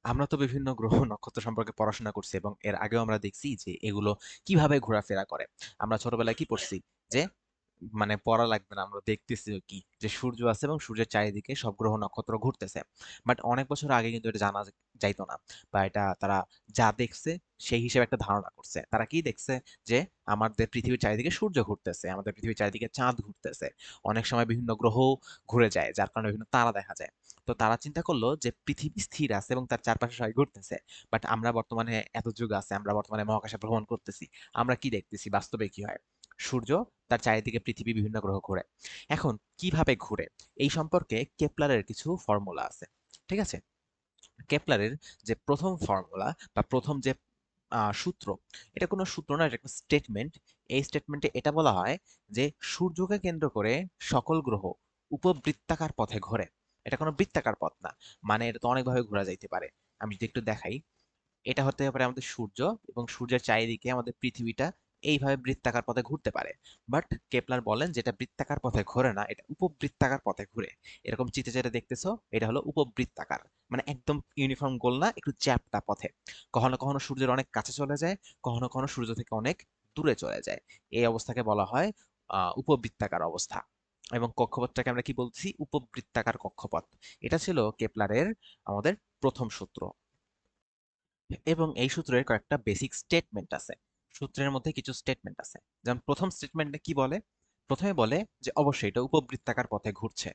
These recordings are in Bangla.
আমরা তো বিভিন্ন গ্রহ নক্ষত্র সম্পর্কে পড়াশোনা করছি এবং এর আগেও আমরা দেখছি যে এগুলো কিভাবে ঘোরাফেরা করে। আমরা ছোটবেলায় কি পড়ছি যে মানে পড়া লাগবে না, আমরা দেখতেছি কি যে সূর্য আছে এবং সূর্যের চারিদিকে সব গ্রহ নক্ষত্র ঘুরতেছে। বাট অনেক বছর আগে কিন্তু এটা জানা যাইতো না, বা এটা তারা যা দেখছে সেই হিসেবে একটা ধারণা করছে। তারা কি দেখছে যে আমাদের পৃথিবীর চারিদিকে সূর্য ঘুরতেছে, আমাদের পৃথিবীর চারিদিকে চাঁদ ঘুরতেছে, অনেক সময় বিভিন্ন গ্রহ ঘুরে যায় যার কারণে বিভিন্ন তারা দেখা যায়। তো তারা চিন্তা করলো যে পৃথিবী স্থির আছে এবং তার চারপাশে সবাই ঘুরতেছে। বাট আমরা বর্তমানে এত যুগ আছে, আমরা বর্তমানে মহাকাশে ভ্রমণ করতেছি, আমরা কি দেখতেছি বাস্তবে কি হয়? সূর্য তার চারিদিকে পৃথিবী বিভিন্ন গ্রহ ঘোরে। এখন কিভাবে ঘুরে এই সম্পর্কে কেপলারের কিছু ফর্মুলা আছে। ঠিক আছে, কেপলারের যে প্রথম ফর্মুলা বা প্রথম যে সূত্র, এটা কোনো সূত্র না, এটা একটা স্টেটমেন্ট। এই স্টেটমেন্টে এটা বলা হয় যে সূর্যকে কেন্দ্র করে সকল গ্রহ উপবৃত্তাকার পথে ঘোরে। এটা কোনো বৃত্তাকার পথ না, মানে এটা তো অনেকভাবে ঘোরা যাইতে পারে। আমি যদি একটু দেখাই, এটা হতে পারে আমাদের সূর্য, এবং সূর্যের চারিদিকে আমাদের পৃথিবীটা এইভাবে বৃত্তাকার পথে ঘুরতে পারে। বাট কেপলার বলেন যেটা বৃত্তাকার পথে ঘোরে না, এটা উপবৃত্তাকার পথে ঘুরে। এরকম চিত্রে যেটা দেখতেছো এটা হলো উপবৃত্তাকার, মানে একদম ইউনিফর্ম গোল না, একটু চ্যাপ্টা পথে। কখনো কখনো সূর্যের অনেক কাছে চলে যায়, কখনো কখনো সূর্য থেকে অনেক দূরে চলে যায়। এই অবস্থাকে বলা হয় উপবৃত্তাকার অবস্থা। এবং কক্ষপথটাকে আমরা কি বলছি? উপবৃত্তাকার কক্ষপথ। এটা ছিল কেপলারের আমাদের প্রথম সূত্র। এবং এই সূত্রের কয়েকটা বেসিক স্টেটমেন্ট আছে। সূত্রের মধ্যে কিছু স্টেটমেন্ট আছে। যেমন প্রথম স্টেটমেন্টে কি বলে? প্রথমে বলে যে অবশ্যই এটা উপবৃত্তাকার পথে ঘুরছে,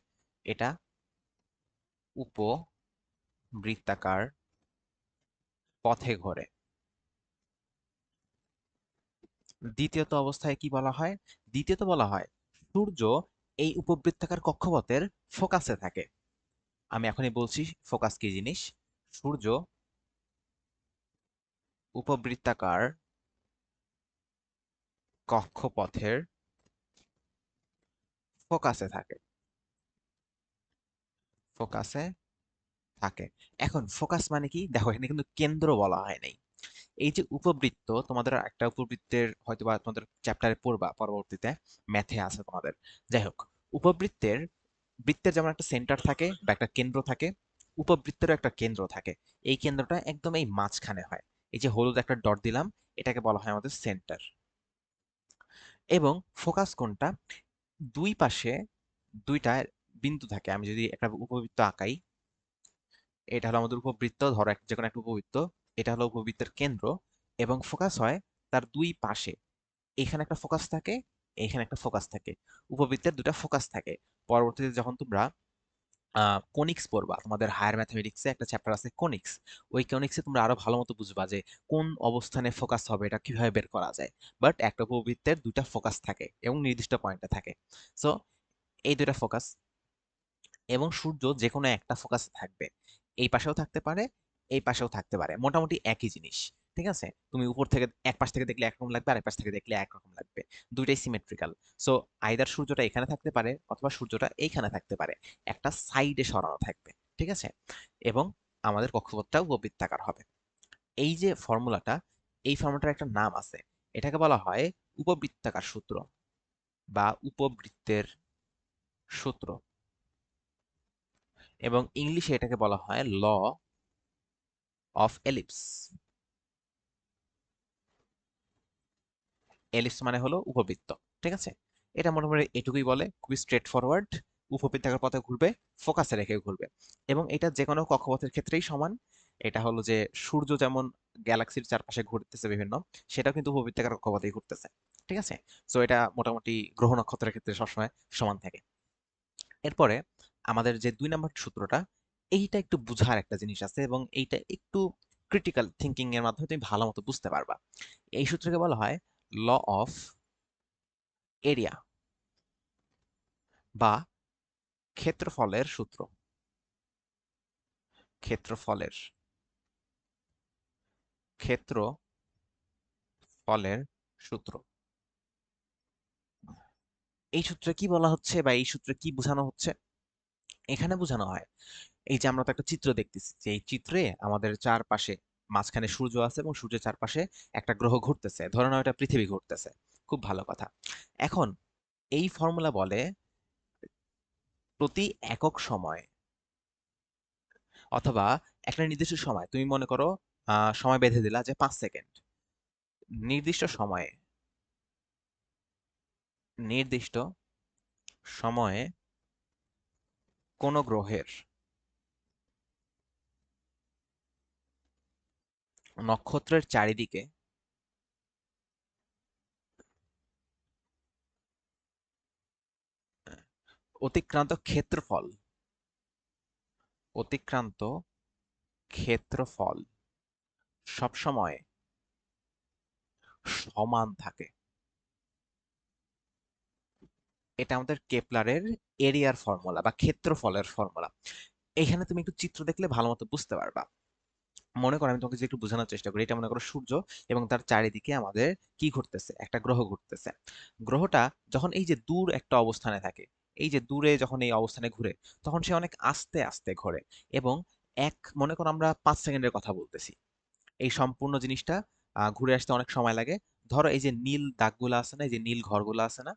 এটা উপবৃত্তাকার পথে ঘোরে। দ্বিতীয়ত অবস্থায় কি বলা হয়? দ্বিতীয়ত বলা হয় সূর্য এই উপবৃত্তাকার কক্ষপথের ফোকাসে থাকে। আমি এখনই বলছি ফোকাস কি জিনিস। সূর্য উপবৃত্তাকার কক্ষপথের ফোকাসে থাকে। ফোকাসে থাকে। এখন ফোকাস মানে কি? দেখো, এখানে কিন্তু কেন্দ্র বলা হয় নাই। এই যে উপবৃত্ত, তোমাদের একটা উপবৃত্তের হয়তোবা তোমাদের চ্যাপ্টারে পড়বা পরবর্তীতে, ম্যাথে আছে তোমাদের। যাই হোক, উপবৃত্তের বৃত্তের যেমন একটা সেন্টার থাকে বা একটা কেন্দ্র থাকে, উপবৃত্তেরও একটা কেন্দ্র থাকে। এই কেন্দ্রটা একদম এই মাঝখানে হয়। এই যে হলুদ একটা ডট দিলাম, এটাকে বলা হয় আমাদের সেন্টার। এবং ফোকাস কোনটা? দুই পাশে দুইটা বিন্দু থাকে। আমি যদি একটা উপবৃত্ত আঁকাই, এটা হলো আমাদের উপবৃত্ত, ধরো যে কোনো একটা উপবৃত্ত, এটা হলো উপবৃত্তের কেন্দ্র। এবং ফোকাস হয় তার দুই পাশে। এখানে একটা ফোকাস থাকে, এখানে একটা ফোকাস থাকে। উপবৃত্তের দুটা ফোকাস থাকে। পরবর্তীতে যখন তোমরা কোনিক্স পড়বা, তোমাদের হায়ার ম্যাথমেটিক্সে একটা চ্যাপ্টার আছে কোনিক্স। ওই কোনিক্সে তোমরা আরো ভালো মতো বুঝবা যে কোন অবস্থানে ফোকাস হবে, এটা কিভাবে বের করা যায়। বাট একটা উপবৃত্তের দুটা ফোকাস থাকে এবং নির্দিষ্ট পয়েন্টে থাকে। সো এই দুটা ফোকাস, এবং সূর্য যে কোনো একটা ফোকাসে থাকবে। এই পাশেও থাকতে পারে, এই পাশেও থাকতে পারে, মোটামুটি একই জিনিস। ঠিক আছে, তুমি উপর থেকে এক পাশ থেকে দেখলে একরকম লাগবে, আরেক পাশ থেকে দেখলে একরকম লাগবে। দুইটাই সিমেট্রিক্যাল। সো আইদার সূর্যটা এখানে থাকতে পারে অথবা সূর্যটা এইখানে থাকতে পারে, একটা সাইডে সরানো থাকবে। ঠিক আছে, এবং আমাদের কক্ষপথটাও উপবৃত্তাকার হবে। এই যে ফর্মুলাটা, এই ফর্মুলাটার একটা নাম আছে। এটাকে বলা হয় উপবৃত্তাকার সূত্র বা উপবৃত্তের সূত্র। এবং ইংলিশে এটাকে বলা হয় ল অফ এলিপস। এলিপস মানে হলো উপবৃত্ত। ঠিক আছে, এটা মোটামুটি এটুকুই বলে, খুবই স্ট্রেট ফরওয়ার্ড। উপবৃত্তাকার পথে ঘুরবে, ফোকাসে রেখে ঘুরবে। এবং এটা যে কোনো কক্ষপথের ক্ষেত্রেই সমান। এটা হলো যে সূর্য যেমন গ্যালাক্সির চারপাশে ঘুরতেছে বিভিন্ন, সেটাও কিন্তু উপবৃত্তাকার কক্ষপথেই ঘুরতেছে। ঠিক আছে, সো এটা মোটামুটি গ্রহ নক্ষত্রের ক্ষেত্রে সবসময় সমান থাকে। এরপরে আমাদের যে 2 নম্বর সূত্রটা, এইটা একটু বুঝার একটা জিনিস আছে এবং এইটা একটু ক্রিটিক্যাল থিঙ্কিং এর মাধ্যমে তুমি ভালো মতো বুঝতে পারবা। এই সূত্রকে বলা হয় ল অফ এরিয়া বা ক্ষেত্রফলের সূত্র। ক্ষেত্রফলের ক্ষেত্রফলের সূত্র। এই সূত্রে কি বলা হচ্ছে বা এই সূত্রে কি বোঝানো হচ্ছে? এখানে বোঝানো হয়, এই যে আমরা তো একটা চিত্র দেখতেছি, যে এই চিত্রে আমাদের চারপাশে মাঝখানে সূর্য আছে এবং সূর্যের চারপাশে একটা গ্রহ ঘুরতেছে, ধরে নাও এটা পৃথিবী ঘুরতেছে। খুব ভালো কথা। এখন এই ফর্মুলা বলে প্রতি একক সময় অথবা একটা নির্দিষ্ট সময় তুমি মনে করো সময় বেঁধে দিলা যে 5 সেকেন্ড। নির্দিষ্ট সময়ে নির্দিষ্ট সময়ে কোন গ্রহের নক্ষত্রের চারিদিকে অতিক্রান্ত ক্ষেত্রফল অতিক্রান্ত ক্ষেত্রফল সবসময় সমান থাকে। এটা আমাদের কেপলারের এরিয়ার ফর্মুলা বা ক্ষেত্রফলের ফর্মুলা। এখানে তুমি একটু চিত্র দেখলে ভালো মতো বুঝতে পারবা। মনে করো আমি তোমাকে যে একটু বোঝানোর চেষ্টা করি, এটা মনে করো সূর্য এবং তার চারিদিকে আমাদের কি ঘুরতেছে, একটা গ্রহ ঘুরতেছে। গ্রহটা যখন এই যে দূর একটা অবস্থানে থাকে, এই যে দূরে যখন এই অবস্থানে ঘুরে, তখন সে অনেক আস্তে আস্তে ঘোরে এবং মনে করো আমরা 5 সেকেন্ডের কথা বলতেছি, এই সম্পূর্ণ জিনিসটা ঘুরে আসতে অনেক সময় লাগে। ধরো এই যে নীল দাগগুলো আছে না, এই যে নীল ঘরগুলো আছে না,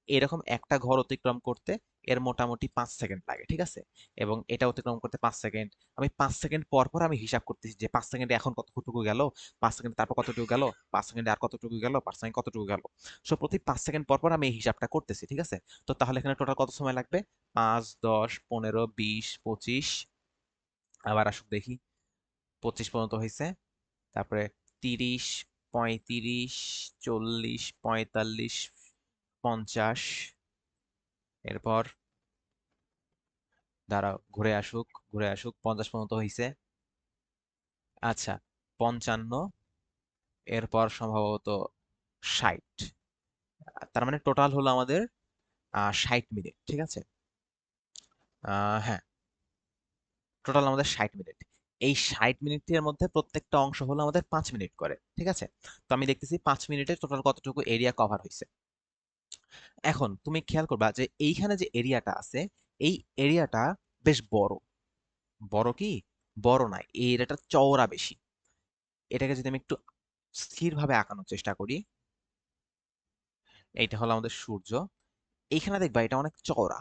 এরকম একটা ঘর অতিক্রম করতে এর মোটামুটি 5 সেকেন্ড লাগে, ঠিক আছে? এবং এটা অতিক্রম করতে 5 সেকেন্ড। আমি 5 সেকেন্ড পর পর আমি হিসাব করতেছি যে 5 সেকেন্ডে এখন কতটুকু গেল, 5 সেকেন্ড তারপর কতটুকু গেল, 5 সেকেন্ডে আর কতটুকু গেল, 5 সেকেন্ড কতটুকু গেল। সো প্রতি 5 সেকেন্ড পর পর আমি এই হিসাবটা করতেছি, ঠিক আছে? তো তাহলে এখানে টোটাল কত সময় লাগবে? 5, 10, 15, 20, 25, আবার আসুক দেখি, 25 পর্যন্ত হয়েছে। তারপরে 30, 35, 40, 45, 50, এরপর দাঁড়াও ঘুরে আসুক 50 পর্যন্ত হয়েছে। আচ্ছা, 55, এরপর সম্ভবত 60। তার মানে টোটাল হলো আমাদের 60 মিনিট, ঠিক আছে? হ্যাঁ, টোটাল আমাদের 60 মিনিট। এই 60 মিনিটের মধ্যে প্রত্যেকটা অংশ হলো আমাদের 5 মিনিট করে, ঠিক আছে? তো আমি দেখতেছি 5 মিনিটে টোটাল কতটুকু এরিয়া কভার হয়েছে। এখন তুমি খেয়াল করবা যে এইখানে যে এরিয়াটা আছে, এই এরিয়াটা বেশ বড়। বড় কি? বড় না, এই এরিয়াটা চওড়া বেশি। এটাকে যদি আমি একটু স্থিরভাবে আঁকানোর চেষ্টা করি, এইটা হলো আমাদের সূর্য। এইখানে দেখবা এটা অনেক চওড়া,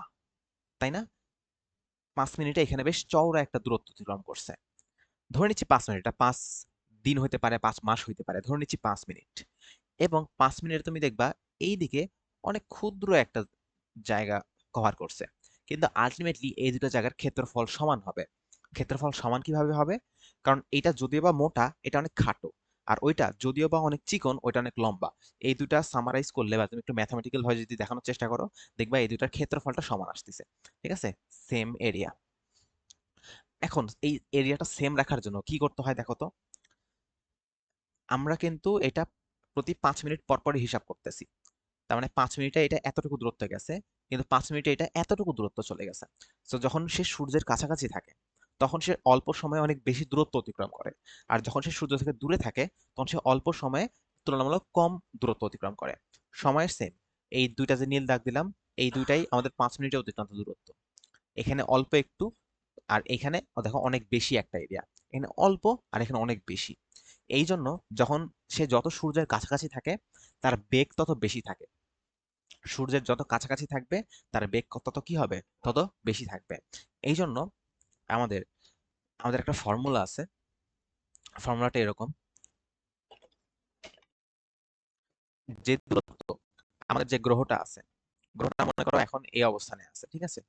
তাই না? 5 মিনিটে এখানে বেশ চওড়া একটা দূরত্ব অতিক্রম করছে। ধরে নিচ্ছি 5 মিনিট, এটা 5 দিন হইতে পারে, 5 মাস হইতে পারে, ধরে নিচ্ছি 5 মিনিট। এবং 5 মিনিটে তুমি দেখবা এইদিকে অনেক ক্ষুদ্র একটা জায়গা কভার করছে। কিন্তু আলটিমেটলি এই দুটো জায়গার ক্ষেত্রফল সমান হবে। ক্ষেত্রফল সমান কিভাবে হবে? কারণ এটা যদিও বা মোটা, এটা অনেক খাটো। আর ওইটা যদিও বা অনেক চিকন, ওইটা অনেক লম্বা। এই দুটা সামারাইজ করলে বা তুমি একটু ম্যাথমেটিক্যাল ভাবে যদি দেখানোর চেষ্টা করো, দেখবা এই দুটার ক্ষেত্রফলটা সমান আসতেছে। ঠিক আছে? Same area. এখন এই এরিয়াটা সেম রাখার জন্য কি করতে হয় দেখো তো। আমরা কিন্তু এটা প্রতি 5 মিনিট পর পরই হিসাব করতেছি। তার মানে 5 মিনিটে এটা এতটুকু দূরত্ব গেছে, কিন্তু 5 মিনিটে এটা এতটুকু দূরত্ব চলে গেছে। তো যখন সে সূর্যের কাছাকাছি থাকে, তখন সে অল্প সময়ে অনেক বেশি দূরত্ব অতিক্রম করে। আর যখন সে সূর্য থেকে দূরে থাকে, তখন সে অল্প সময়ে তুলনামূলক কম দূরত্ব অতিক্রম করে। সময়ের সেম। এই দুইটা যে নীল দাগ দিলাম, এই দুইটাই আমাদের 5 মিনিটে অতিক্রান্ত দূরত্ব। এখানে অল্প একটু, আর এখানে দেখো অনেক বেশি একটা এরিয়া। এখানে অল্প, আর এখানে অনেক বেশি। এই জন্য যখন সে যত সূর্যের কাছাকাছি থাকে, তার বেগ তত বেশি থাকে। সূর্যের যত কাছাকাছি থাকবে, তার বেগ তত কি হবে? তত বেশি থাকবে। এই জন্য আমাদের আমাদের একটা ফর্মুলা আছে। ফর্মুলাটা এরকম, যে দূরত্ব আমাদের যে গ্রহটা আছে, গ্রহটা মনে করো এখন এই অবস্থানে আছে, ঠিক আছে?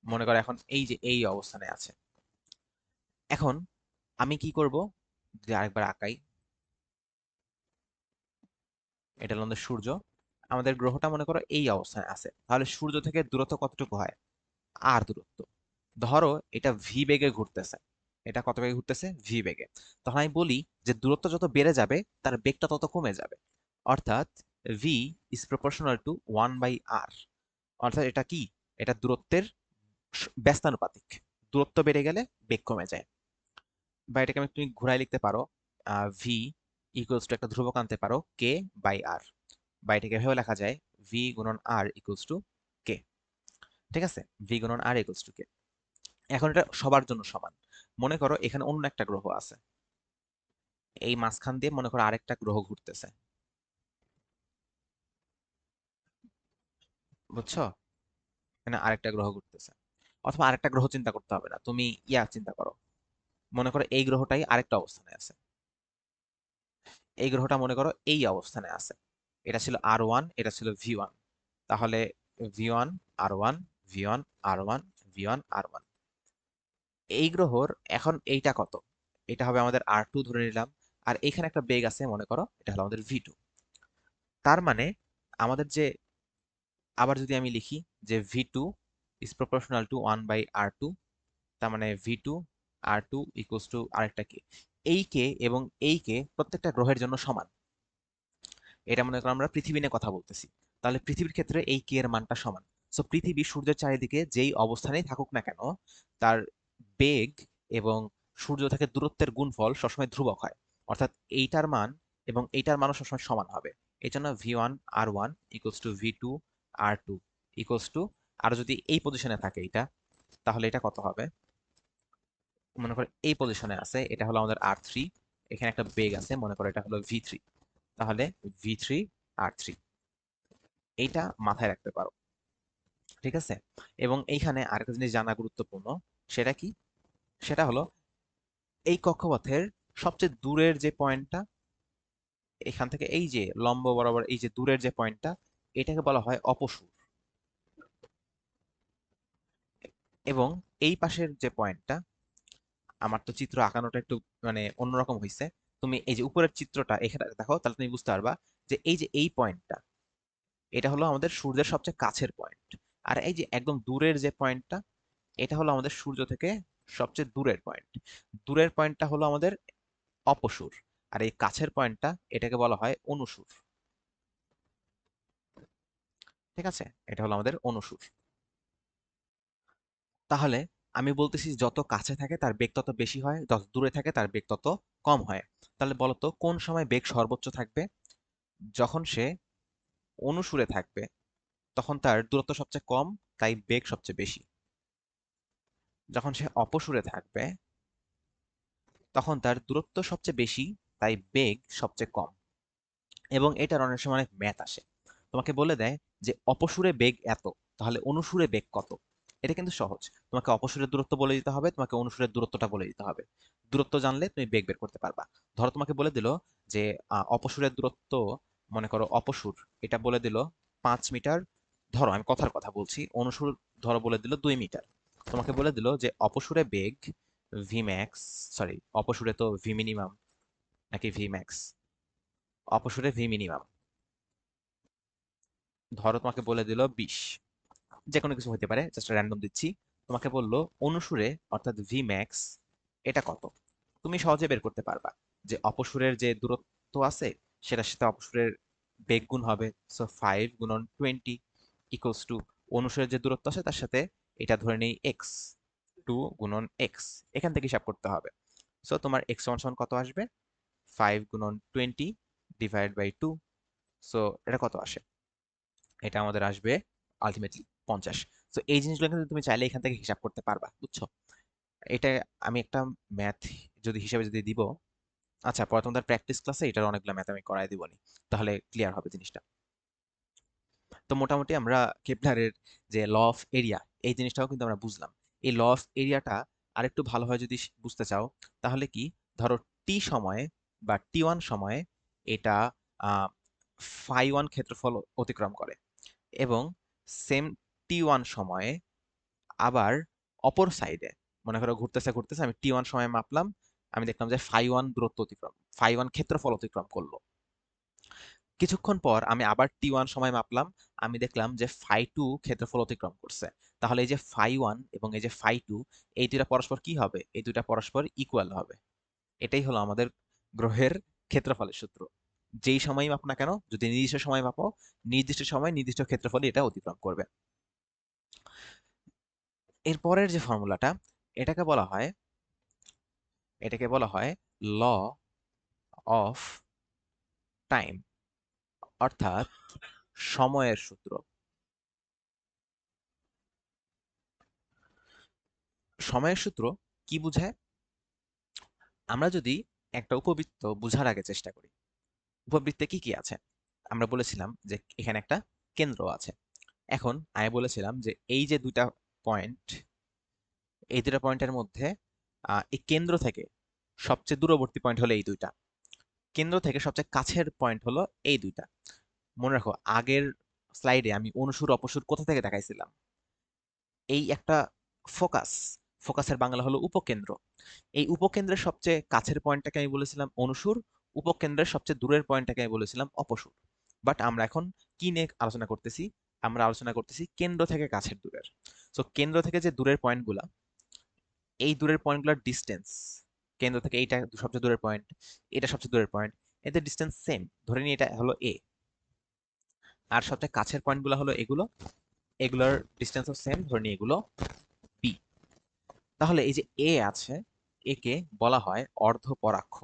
মনে করো এখন এই যে এই অবস্থানে আছে। এখন আমি কি করব, যে আরেকবার আঁকাই, এটা হলো আমাদের সূর্য। আমাদের গ্রহটা মনে করো এই অবস্থানে আছে, তাহলে সূর্য থেকে দূরত্ব কতটুকু হয়? আর দূরত্ব। ধরো এটা ভি বেগে ঘুরতেছে। এটা কত বেগে ঘুরতেছে? ভি বেগে। তখন আমি বলি যে দূরত্ব যত বেড়ে যাবে, তার বেগটা তত কমে যাবে। অর্থাৎ V is proportional to 1/r। অর্থাৎ এটা কি? এটা দূরত্বের ব্যস্তানুপাতিক। দূরত্ব বেড়ে গেলে বেগ কমে যায়। বা এটাকে আমি তুমি ঘুরাই লিখতে পারো, ভি ইকুয়ালস টু একটা ধ্রুবক আনতে পারো কে বাই আর। বা এটাকে এভাবে লেখা যায়, ভি গুণন আর ইকুয়ালস টু কে। ঠিক আছে? ভি গুণন আর ইকুয়ালস টু কে। এখন এটা সবার জন্য সমান। মনে করো এখানে অন্য একটা গ্রহ আছে, এই মাঝখান দিয়ে মনে করো আরেকটা গ্রহ ঘুরতেছে, বুঝছো? এখানে আরেকটা গ্রহ ঘুরতেছে। অথবা আরেকটা গ্রহ চিন্তা করতে হবে না, তুমি চিন্তা করো, মনে করো এই গ্রহটাই আরেকটা অবস্থানে আছে, এই গ্রহটা মনে করো এই অবস্থানে আছে, এটা ছিল R1, এটা ছিল V1, তাহলে V1 R1, V1 R1, V1 R1, এই গ্রহর এখন এইটা কত, এটা হবে আমাদের R2 ধরে নিলাম, আর এখানে একটা বেগ আছে মনে করো, এটা হলো আমাদের V2। তার মানে আমাদের যে, আবার যদি আমি লিখি যে V2 is proportional to 1 by R2, তার মানে V2 R2 equals to আরেকটা কে, এই কে এবং এই কে প্রত্যেকটা গ্রহের জন্য সমান। এটা মনে করো আমরা পৃথিবী নিয়ে কথা বলতেছি, তাহলে পৃথিবীর ক্ষেত্রে এই কে এর মানটা সমান। সো পৃথিবী সূর্যের চারিদিকে যেই অবস্থানেই থাকুক না কেন, তার বেগ এবং সূর্য থেকে দূরত্বের গুণফল সবসময় ধ্রুবক হয়, অর্থাৎ এইটার মান এবং এইটার মানও সবসময় সমান হবে। এই জন্য V1 R1 equals to V2 R2 equals to, আর যদি এই পজিশনে থাকে এটা, তাহলে এটা কত হবে, মনে করো এই পজিশনে আছে, এটা হলো আমাদের R3, এখানে একটা বেগ আছে মনে করো এটা হলো V3, তাহলে V3 R3, এইটা মাথায় রাখতে পারো, ঠিক আছে। এবং এইখানে আরেকটা জিনিস জানা গুরুত্বপূর্ণ, সেটা কি, সেটা হলো এই কক্ষপথের সবচেয়ে দূরের যে পয়েন্টটা, এখান থেকে এই যে লম্ব বরাবর এই যে দূরের যে পয়েন্টটা, এটাকে বলা হয় অপসূর। এবং এই পাশের যে পয়েন্টটা, আমার তো চিত্র আঁকানোটা একটু মানে অন্যরকম হয়েছে, তুমি এই যে উপরের চিত্রটা এখানে দেখো, তাহলে তুমি বুঝতে পারবা যে এই যে এই পয়েন্টটা, এটা হলো আমাদের সূর্যের সবচেয়ে কাছের পয়েন্ট, আর এই যে একদম দূরের যে পয়েন্টটা, এটা হলো আমাদের সূর্য থেকে সবচেয়ে দূরের পয়েন্ট। দূরের পয়েন্টটা হলো আমাদের অপসূর, আর এই কাছের পয়েন্টটা এটাকে বলা হয় অনুসূর, ঠিক আছে, এটা হলো আমাদের অনুসূর। তাহলে আমি বলতেছি যত কাছে থাকে তার বেগ তত বেশি হয়, যত দূরে থাকে তার বেগ তত কম হয়। তাহলে বলতো কোন সময় বেগ সর্বোচ্চ থাকবে, যখন সে অনুসূরে থাকবে তখন তার দূরত্ব সবচেয়ে কম, তাই বেগ সবচেয়ে বেশি। যখন সে অপসূরে থাকবে তখন তার দূরত্ব সবচেয়ে বেশি, তাই বেগ সবচেয়ে কম। এবং এটার অনেক সময় অনেক ম্যাথ আসে, তোমাকে বলে দেয় যে অপসূরে বেগ এত, তাহলে অনুসূরে বেগ কত। এটা কিন্তু সহজ, তোমাকে অপসূরের দূরত্ব বলে দিতে হবে, তোমাকে অনুসূরের দূরত্বটা বলে দিতে হবে, দূরত্ব জানলে তুমি বেগ বের করতে পারবা। ধরো তোমাকে বলে দিল যে অপসূরের দূরত্ব, মনে করো অপসূর এটা বলে দিল 5 মিটার, ধরো আমি কথার কথা বলছি, অনুসূর ধরো বলে দিল 2 মিটার, তোমাকে বলে দিল যে অপসূরে বেগ ভি ম্যাক্স, সরি অপসূরে তো ভি মিনিমাম নাকি ভি ম্যাক্স, অপসূরে ভি মিনিমাম ধরো তোমাকে বলে দিল 20, যে কোনো কিছু হতে পারে, জাস্ট র্যান্ডম দিচ্ছি। তোমাকে বললো অনুসুরে অর্থাৎ ভি ম্যাক্স এটা কত, তুমি সহজে বের করতে পারবা যে অপসূরের যে দূরত্ব আছে সেটার সাথে অপসূরের বেগ গুণ হবে, সো 5 গুণন 20 ইকুয়ালস টু অনুসুরের যে দূরত্ব আছে তার সাথে এটা ধরে নেই এক্স, 2 গুণন এক্স, এখান থেকে হিসাব করতে হবে। সো তোমার এক্স সমান সমান কত আসবে, 5 গুণন 20 ডিভাইড বাই 2, সো এটা কত আসে, এটা আমাদের আসবে আলটিমেটলি 50। তো এই জিনিসগুলো কিন্তু তুমি চাইলে এখান থেকে হিসাব করতে পারবা, বুঝছো। এটা আমি একটা ম্যাথ যদি হিসাবে যদি দিব, আচ্ছা পরে তোমাদের প্র্যাকটিস ক্লাসে এটার অনেকগুলো ম্যাথ আমি করাই দিবনি, তাহলে ক্লিয়ার হবে জিনিসটা। তো মোটামুটি আমরা কেপলারের যে ল অফ এরিয়া, এই জিনিসটাও কিন্তু আমরা বুঝলাম। এই ল অফ এরিয়াটা আরেকটু ভালোভাবে যদি বুঝতে চাও, তাহলে কি, ধরো টি সময়ে বা T1 সময়ে এটা ফাই 1 ক্ষেত্রফল অতিক্রম করে, এবং সেম T1 সময়ে আবার অপর সাইডে, মনে করো ঘুরতেছে ঘুরতেছে, আমি T1 সময় মাপলাম, আমি দেখলাম যে ফাই 1 দূরত্ব অতিক্রম, ফাই 1 ক্ষেত্রফল অতিক্রম করলো। কিছুক্ষণ পর আমি আবার T1 সময় মাপলাম, আমি দেখলাম যে ফাই 2 ক্ষেত্রফল অতিক্রম করছে। তাহলে এই যে ফাই 1 এবং এই যে ফাই 2, এই দুইটা পরস্পর কি হবে, এই দুইটা পরস্পর ইকুয়াল হবে। এটাই হলো আমাদের গ্রহের ক্ষেত্রফলের সূত্র। যেই সময়ই মাপো না কেন, যদি নির্দিষ্ট সময় মাপো, নির্দিষ্ট সময় নির্দিষ্ট ক্ষেত্রফলে এটা অতিক্রম করবে। এর পরের যে ফর্মুলাটা, এটাকে বলা হয়, এটাকে বলা হয় ল অফ টাইম, অর্থাৎ সময়ের সূত্র। সময়ের সূত্র কি বোঝায়, আমরা যদি একটা উপবৃত্ত বোঝার আগে চেষ্টা করি, উপবৃত্তে কি কি আছে, আমরা বলেছিলাম যে এখানে একটা কেন্দ্র আছে। এখন আমি বলেছিলাম যে এই যে দুইটা পয়েন্ট, এই দুটা পয়েন্টের মধ্যে এই কেন্দ্র থেকে সবচেয়ে দূরবর্তী পয়েন্ট হলো এই দুইটা, কেন্দ্র থেকে সবচেয়ে কাছের পয়েন্ট হলো এই দুইটা। মনে রাখো আগের স্লাইডে আমি অনুসুর অপসুর কোথা থেকে দেখাইছিলাম, এই একটা ফোকাস, ফোকাসের বাংলা হলো উপকেন্দ্র। এই উপকেন্দ্রের সবচেয়ে কাছের পয়েন্টটাকে আমি বলেছিলাম অনুসুর, উপকেন্দ্রের সবচেয়ে দূরের পয়েন্টটাকে আমি বলেছিলাম অপসুর। বাট আমরা এখন কি নিয়ে আলোচনা করতেছি? আমরা আলোচনা করতেছি কেন্দ্র থেকে কাছের দূরের। সো কেন্দ্র থেকে যে দূরের পয়েন্টগুলা, এই দূরের পয়েন্টগুলোর ডিস্টেন্স, কেন্দ্র থেকে এইটা সবচেয়ে দূরের পয়েন্ট, এটা সবচেয়ে দূরের পয়েন্ট, এদের ডিস্টেন্স সেম, ধরে নিই এটা হলো এ। আর সবচেয়ে কাছের পয়েন্টগুলো হলো এগুলো, এগুলোর ডিস্টেন্সও সেম, ধরে নিই এগুলো বি। তাহলে এই যে এ আছে, একে বলা হয় অর্ধপরাক্ষ।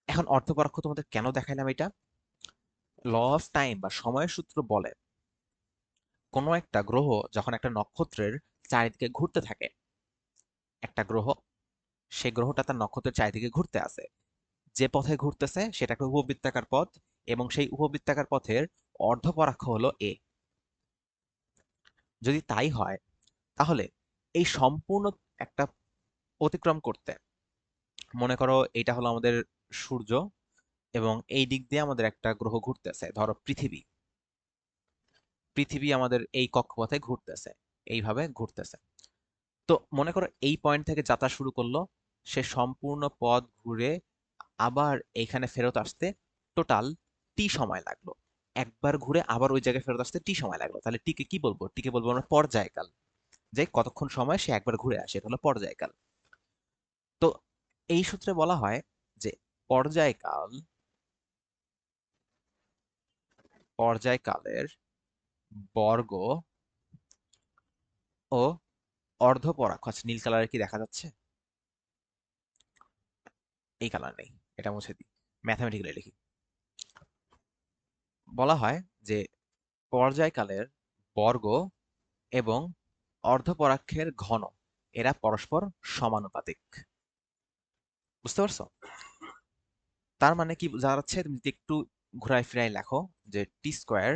এখন অর্ধপরাক্ষ তোমাদের কেন দেখাইলাম এটা? ল অফ টাইম বা সময়ের সূত্র বলে কোনো একটা গ্রহ যখন একটা নক্ষত্রের চারিদিকে ঘুরতে থাকে, একটা গ্রহ, সেই গ্রহটা তার নক্ষত্রের চারিদিকে ঘুরতে আছে, যে পথে ঘুরতেছে সেটা একটা উপবৃত্তাকার পথ, এবং সেই উপবৃত্তাকার পথের অর্ধপরাক্ষ হলো এ। যদি তাই হয় তাহলে এই সম্পূর্ণ একটা অতিক্রম করতে, মনে করো এটা হলো আমাদের সূর্য, এবং এই দিক দিয়ে আমাদের একটা গ্রহ ঘুরতেছে, ধরো পৃথিবী। পৃথিবী আমাদের এই কক্ষপথে ঘুরতেছে, এইভাবে ঘুরতেছে। তো মনে করো এই পয়েন্ট থেকে যাত্রা শুরু করলো, সে সম্পূর্ণ পথ ঘুরে আবার এইখানে ফেরত আসতে টোটাল টি সময় লাগলো। একবার ঘুরে আবার ওই জায়গায় ফেরত আসতে টি সময় লাগলো, তাহলে টিকে কি বলবো? টিকে বলবো আমরা পর্যায়কাল। যে কতক্ষণ সময় সে একবার ঘুরে আসে, এটা হলো পর্যায়কাল। তো এই সূত্রে বলা হয় যে পর্যায়কাল, পর্যায়কালের বর্গ ও অর্ধপরাক্ষ। আচ্ছা, নীল কালারের কি দেখা যাচ্ছে? এই কালার নেই, এটা মুছে দিই, ম্যাথামেটিক্যালি লিখি। বলা হয় যে পর্যায়কালের বর্গ এবং অর্ধপরাক্ষের ঘন, এরা পরস্পর সমানুপাতিক। বুঝতে পারছো? তার মানে কি বোঝা যাচ্ছে? তুমি যদি একটু ঘুরাই ফিরাই লেখো যে টি স্কোয়ার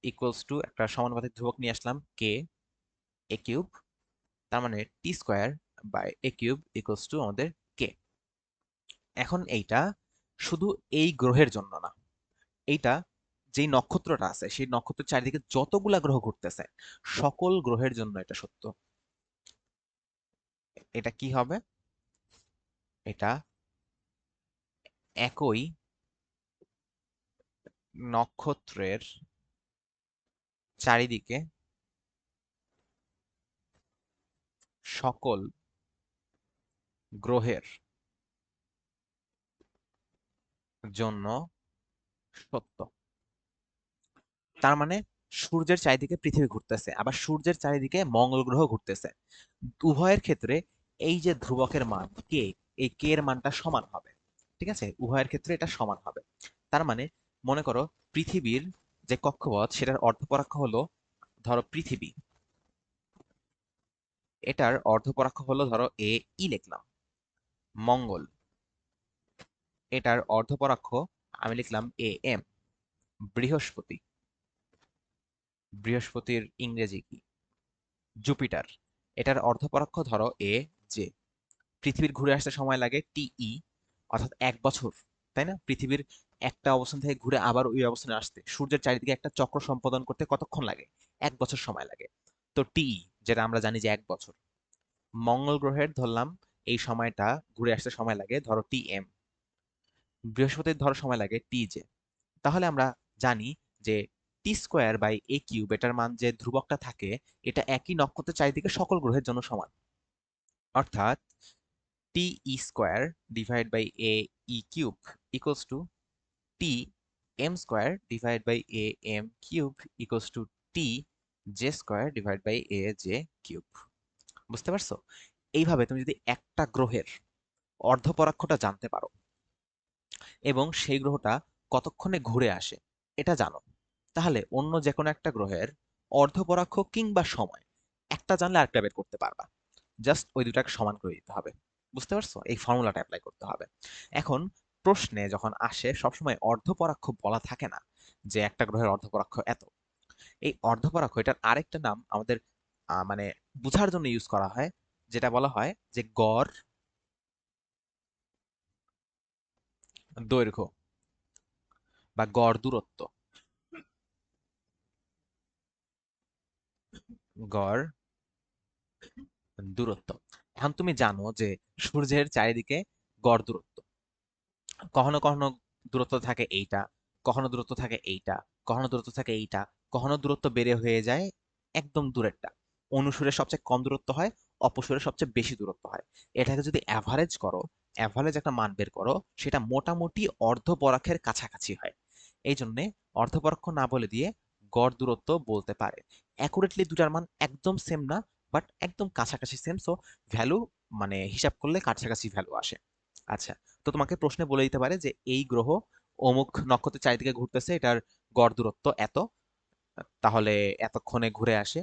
ইকুয়ালস টু একটা সমানুপাতিক ধ্রুবক নিয়ে আসলাম কে, এ কিউব, তার মানে T square by A cube equals to আমাদের কে। এখন এইটা শুধু এই গ্রহের জন্য না, এইটা যেই নক্ষত্রটা আছে সেই নক্ষত্রের চারিদিকে যতগুলা গ্রহ ঘুরতেছে সকল গ্রহের জন্য এটা সত্য। এটা কি হবে? এটা একই নক্ষত্রের চারিদিকে সকল গ্রহের জন্য সত্য। তার মানে সূর্যের চারিদিকে পৃথিবী ঘুরতেছে, আবার সূর্যের চারিদিকে মঙ্গল গ্রহ ঘুরতেছে। উভয়ের ক্ষেত্রে এই যে ধ্রুবকের মান কে, এই কে এর মানটা সমান হবে। ঠিক আছে, উভয়ের ক্ষেত্রে এটা সমান হবে। তার মানে মনে করো পৃথিবীর যে কক্ষপথ সেটার অর্ধপরাক্ষ হলো, ধরো পৃথিবী, এটার অর্ধপরাক্ষ হলো ধরো এ ই লিখলাম। মঙ্গল, এটার অর্ধপরাক্ষ আমি লিখলাম এ এম। বৃহস্পতি, বৃহস্পতির ইংরেজি কি? জুপিটার, এটার অর্ধপরাক্ষ ধরো এ জে। পৃথিবীর ঘুরে আসতে সময় লাগে টিই, অর্থাৎ 1 বছর। তাই না? পৃথিবীর একটা অবস্থান থেকে ঘুরে আবার ওই অবস্থানে আসতে সূর্যের চারিদিকে একটা চক্র সম্পাদন করতে কতক্ষণ লাগে? 1 বছর সময় লাগে। তো টিই, যেটা আমরা জানি যে 1 বছর। মঙ্গল গ্রহের ধরলাম এই সময়টা ঘুরে আসতে সময় লাগে ধরো টি এম। বৃহস্পতির ধরো সময় লাগে টি জে। তাহলে আমরা জানি যে T square by A cube, এটার মান যে ধ্রুবকটা থাকে, এটা একই নক্ষত্রের চারিদিকে সকল গ্রহের জন্য সমান। অর্থাৎ T E square divide by A E cube equals to T M square divide by A M cube equals to T J square divide by A J cube. বুঝতে পারছো? এইভাবে তুমি যদি একটা গ্রহের অর্ধপরাক্ষটা জানতে পারো এবং সেই গ্রহটা কতক্ষণে ঘুরে আসে এটা জানো, তাহলে অন্য যে কোনো একটা গ্রহের অর্ধপরাক্ষ কিংবা সময় একটা জানলে আরেকটা বের করতে পারবা। জাস্ট ওই দুটাকে সমান করে দিতে হবে। বুঝতে পারছো? এই ফর্মুলাটা অ্যাপ্লাই করতে হবে। এখন প্রশ্নে যখন আসে সবসময় অর্ধপরাক্ষ বলা থাকে না যে একটা গ্রহের অর্ধপরাক্ষ এত। এই অর্ধপরাক্ষ এটার আরেকটা নাম আমাদের মানে বোঝার জন্য ইউজ করা হয়, যেটা বলা হয় যে গড় দৈর্ঘ্য বা গড় দূরত্ব। গড় দূরত্ব। এখন তুমি জানো যে সূর্যের চারিদিকে গড় দূরত্ব কখনো কখনো দূরত্ব থাকে এইটা, কখনো দূরত্ব থাকে এইটা, কখনো দূরত্ব থাকে এইটা, কখনো দূরত্ব বেড়ে হয়ে যায় একদম দূরেরটা। অনুসুরে সবচেয়ে কম দূরত্ব হয়, অপসূরে সবচেয়ে বেশি দূরত্ব হয়। এটাকে যদি অ্যাভারেজ করো, অ্যাভারেজ একটা মান বের করো, সেটা মোটামুটি অর্ধপরাক্ষের কাছাকাছি হয়। এই জন্যে অর্ধপরাক্ষ না বলে দিয়ে গড় দূরত্ব বলতে পারে। অ্যাকুরেটলি দুটার মান একদম সেম না, বাট একদম কাছাকাছি সেম। সো ভ্যালু মানে হিসাব করলে কাছাকাছি ভ্যালু আসে। আচ্ছা, তো তোমাকে প্রশ্নে বলে দিতে পারে যে এই গ্রহ অমুক নক্ষত্রের চারিদিকে ঘুরতেছে, এটার গড় দূরত্ব এত, তাহলে এতক্ষণে ঘুরে আসে।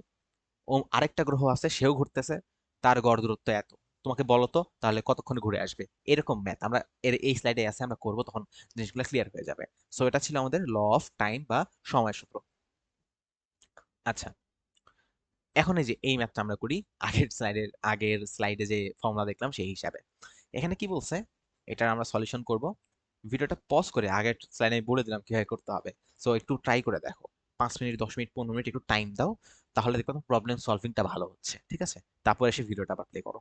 ও আরেকটা গ্রহ আছে, সেও ঘুরতেছে, তার গড় দূরত্ব এত, তোমাকে বলো তো তাহলে কতক্ষণে ঘুরে আসবে। এরকম ম্যাথ আমরা এই স্লাইডে আছে, আমরা করবো, তখন জিনিসগুলো ক্লিয়ার হয়ে যাবে। সো এটা ছিল আমাদের ল অফ টাইম বা সময় সূত্র। আচ্ছা, এখন এই যে এই ম্যাথটা আমরা করি আগের স্লাইডে যে ফর্মুলা দেখলাম সেই হিসাবে। এখানে কি বলছে, এটার আমরা সলিউশন করব। ভিডিওটা পজ করে আগের স্লাইডে আমি বলে দিলাম কিভাবে করতে হবে। সো একটু ট্রাই করে দেখো, 5 মিনিট, 10 মিনিট, 15 মিনিট একটু টাইম দাও, তাহলে দেখবে প্রবলেম সলভিংটা ভালো হচ্ছে। ঠিক আছে, তারপর এসে ভিডিওটা আবার প্লে করো।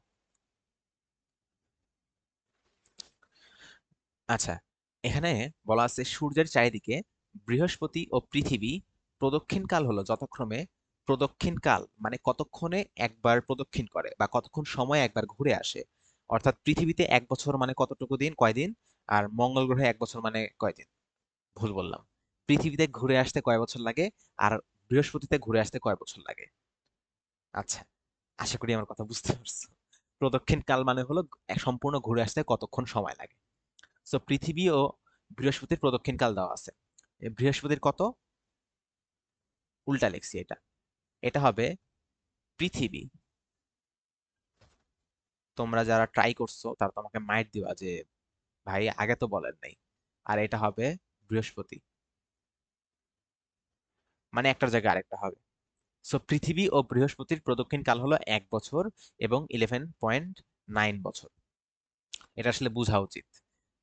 আচ্ছা, এখানে বলা আছে সূর্যের চারিদিকে বৃহস্পতি ও পৃথিবী প্রদক্ষিণকাল হলো যথাক্রমে, প্রদক্ষিণকাল মানে কতক্ষণে একবার প্রদক্ষিণ করে বা কতক্ষণ সময় একবার ঘুরে আসে। অর্থাৎ পৃথিবীতে 1 বছর মানে কতটুকু দিন, কয়দিন, আর মঙ্গল গ্রহে 1 বছর মানে কয়দিন। ভুল বললাম, পৃথিবীতে ঘুরে আসতে কয় বছর লাগে, আর বৃহস্পতিতে ঘুরে আসতে কয় বছর লাগে। আচ্ছা, আশা করি আমার কথা বুঝতে পারছো। প্রদক্ষিণ কাল মানে হলো সম্পূর্ণ ঘুরে আসতে কতক্ষণ সময় লাগে। সো পৃথিবী ও বৃহস্পতির প্রদক্ষিণ কাল দেওয়া আছে। বৃহস্পতির কত, উল্টা লিখছি এটা, এটা হবে পৃথিবী। তোমরা যারা ট্রাই করছো তারা তোমাকে মাইট দিবা যে ভাই আগে তো বলেন নাই। আর এটা হবে বৃহস্পতি, মানে একটার জায়গায় আরেকটা হবে। সো পৃথিবী ও বৃহস্পতির প্রদক্ষিণ কাল হলো 1 বছর এবং 11.9 বছর। এটা আসলে বোঝা উচিত,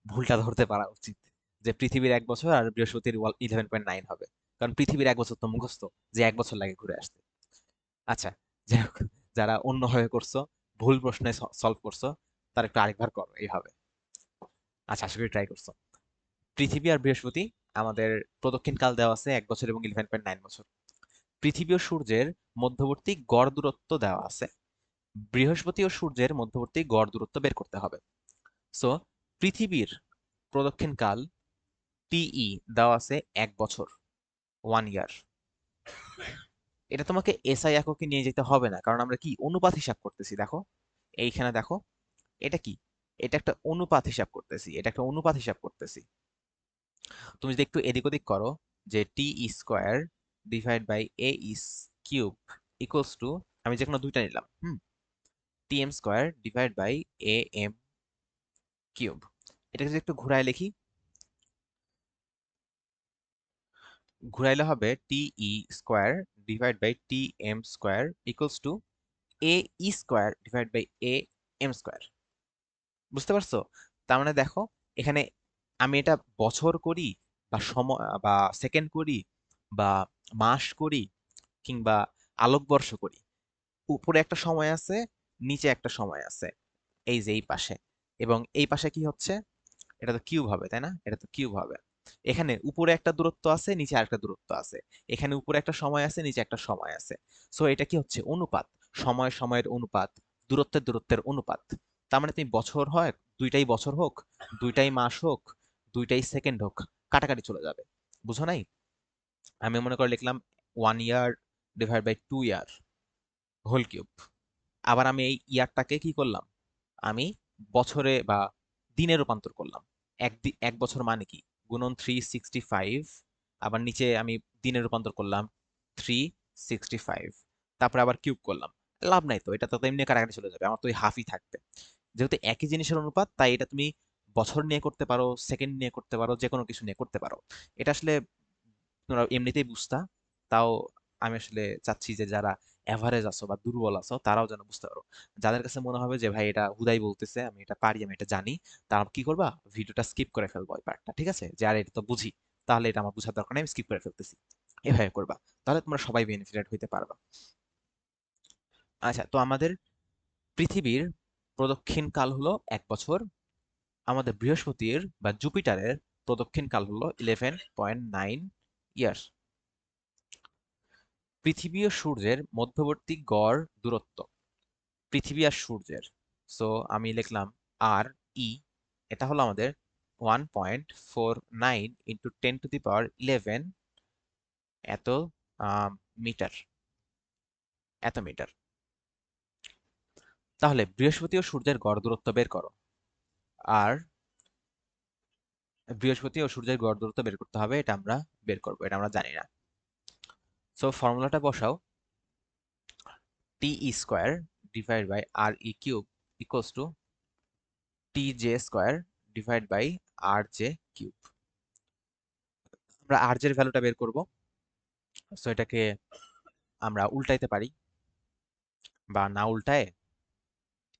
ভুলটা ধরতে পারা উচিত, যে পৃথিবীর 1 বছর আর বৃহস্পতির 11.9 হবে। কারণ পৃথিবীর 1 বছর তো মুখস্থ, যে 1 বছর লাগে ঘুরে আসতে। আচ্ছা, যাই হোক, যারা অন্যভাবে করছো, ভুল প্রশ্নে সলভ করছো, তার একটু আরেকবার করো এইভাবে। আচ্ছা, আশা করি ট্রাই করছো। পৃথিবী আর বৃহস্পতি আমাদের প্রদক্ষিণ কাল দেওয়া আছে 1 বছর এবং 11.9 বছর। পৃথিবী ও সূর্যের মধ্যবর্তী গড় দূরত্ব দেওয়া আছে, বৃহস্পতি ও সূর্যের মধ্যবর্তী গড় দূরত্ব বের করতে হবে। সো পৃথিবীর প্রদক্ষিণ কাল টিই দেওয়া আছে 1 বছর, 1 ইয়ার। এটা তোমাকে এসআই এককে নিয়ে যেতে হবে না, কারণ আমরা কি অনুপাত হিসাব করতেছি। দেখো এইখানে দেখো, এটা কি, এটা একটা অনুপাত হিসাব করতেছি, এটা একটা অনুপাত হিসাব করতেছি। তুমি যদি একটু এদিক ওদিক করো, যে T square divide by A S cube equals to, আমি যে কোনো দুইটা নিলাম, T M square divide by A M cube. এটাকে যদি একটু ঘুরায় লিখি, ঘুরাইলে হবে T E square divide by T M square equals to A E square divide by A M square. বুঝতে পারছো? তার মানে দেখো, এখানে আমি এটা বছর করি বা সময় বা সেকেন্ড করি বা মাস করি কিংবা আলোকবর্ষ করি, উপরে একটা সময় আছে, নিচে একটা সময় আছে, এই যে এই পাশে, এবং এই পাশে কি হচ্ছে, এটা তো কিউব হবে তাই না, এটা তো কিউব হবে। এখানে উপরে একটা দূরত্ব আছে, নিচে আরেকটা দূরত্ব আছে, এখানে উপরে একটা সময় আছে, নিচে একটা সময় আছে। সো এটা কি হচ্ছে, অনুপাত, সময় সময়ের অনুপাত, দূরত্বের দূরত্বের অনুপাত। তার মানে তুমি বছর হয়, দুইটাই বছর হোক, দুইটাই মাস হোক, দুইটাই সেকেন্ড হোক, কাটাকাটি চলে যাবে। বুঝো নাই? আমি মনে করে লিখলাম 1 year divide by 2 year whole cube. আবার আমি এই ইয়ারটাকে কি করলাম, আমি বছরে বা দিনে রূপান্তর করলাম। 1 বছর মানে কি, গুণন 365, আবার নিচে আমি দিনে রূপান্তর করলাম 365, তারপরে আবার কিউব করলাম। লাভ নাই তো, এটা তো এমনি কাটাকাটি চলে যাবে, আমার তো ওই হাফই থাকবে। যেহেতু একই জিনিসের অনুপাত, তাই এটা তুমি বছর নিয়ে করতে পারো, সেকেন্ড নিয়ে করতে পারো, যে কোনো কিছু নিয়ে করতে পারো। এটা আসলে তোমরা এমনিতেই বুঝতা, তাও আমি আসলে চাচ্ছি যে যারা এভারেজ আছো বা দুর্বল আছো তারাও যেন বুঝতে পারো। যাদের কাছে মনে হবে যে ভাই এটা হুদাই বলতেছে, আমি এটা পারি, আমি এটা জানি, তারা কি করবা, ভিডিওটা স্কিপ করে ফেলবো ওই পার্টটা, ঠিক আছে? যে আর এটা তো বুঝি, তাহলে এটা আমার বোঝার দরকার নেই, আমি স্কিপ করে ফেলতেছি, এভাবে করবা। তাহলে তোমরা সবাই বেনিফিটেড হইতে পারবা। আচ্ছা, তো আমাদের পৃথিবীর প্রদক্ষিণ কাল হলো 1 বছর। আমাদের বৃহস্পতির বা জুপিটারের প্রদক্ষিণ কাল হলো 11.9 ইয়ার্স। পৃথিবী ও সূর্যের মধ্যবর্তী গড় দূরত্ব, পৃথিবী আর সূর্যের, সো আমি লিখলাম আর ই, এটা হলো আমাদের 1.49 ইন্টু 10⁻11 এত মিটার, এত মিটার। তাহলে বৃহস্পতি ও সূর্যের গড় দূরত্ব বের করো। আর বৃহস্পতি ও সূর্যের গড় দূরত্ব বের করতে হবে, এটা আমরা বের করবো, এটা আমরা জানি না। সো ফর্মুলাটা বসাও, T square divide by R E cube equals to T J square divide by R J cube. আমরা আর জের ভ্যালুটা বের করব। সো এটাকে আমরা উল্টাইতে পারি, বা না উল্টায়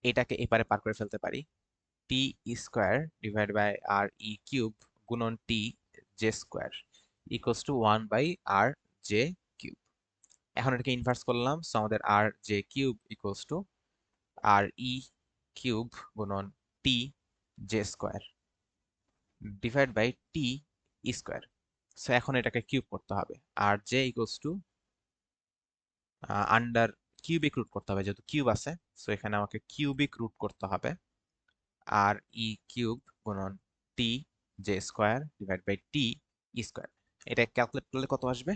এটাকে এপারে পার করে ফেলতে পারি। T square divide by R E cube গুণন T J square equals to 1/r J cube. এখন এটাকে ইনভার্স করলাম, সো আমাদের R J cube equals to R E cube গুণন T J square divide by T square. So এখন এটাকে কিউব করতে হবে, R J equals to under cubic root করতে হবে, যেহেতু কিউব আছে, সো এখানে আমাকে কিউবিক রুট করতে হবে। আর ই কিউব গুণন T J square divide by T square. এটা ক্যালকুলেট করলে কত আসবে?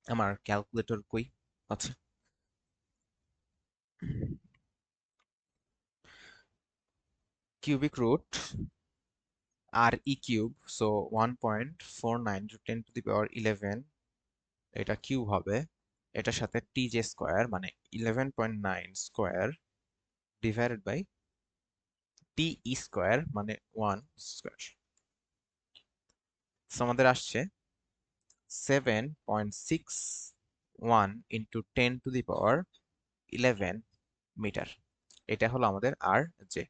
আমার ক্যালকুলেটর কই? আচ্ছা, cubic root R E cube, so 1.49 10⁻11, এটা কিউব হবে, এটার সাথে টি জে স্কোয়ার মানে 11.9 square divided by T square মানে 1 স্কোয়ার। সো আমাদের আসছে 7.61 ইন্টু 10⁻11 মিটার। এটা হলো আমাদের আর জে।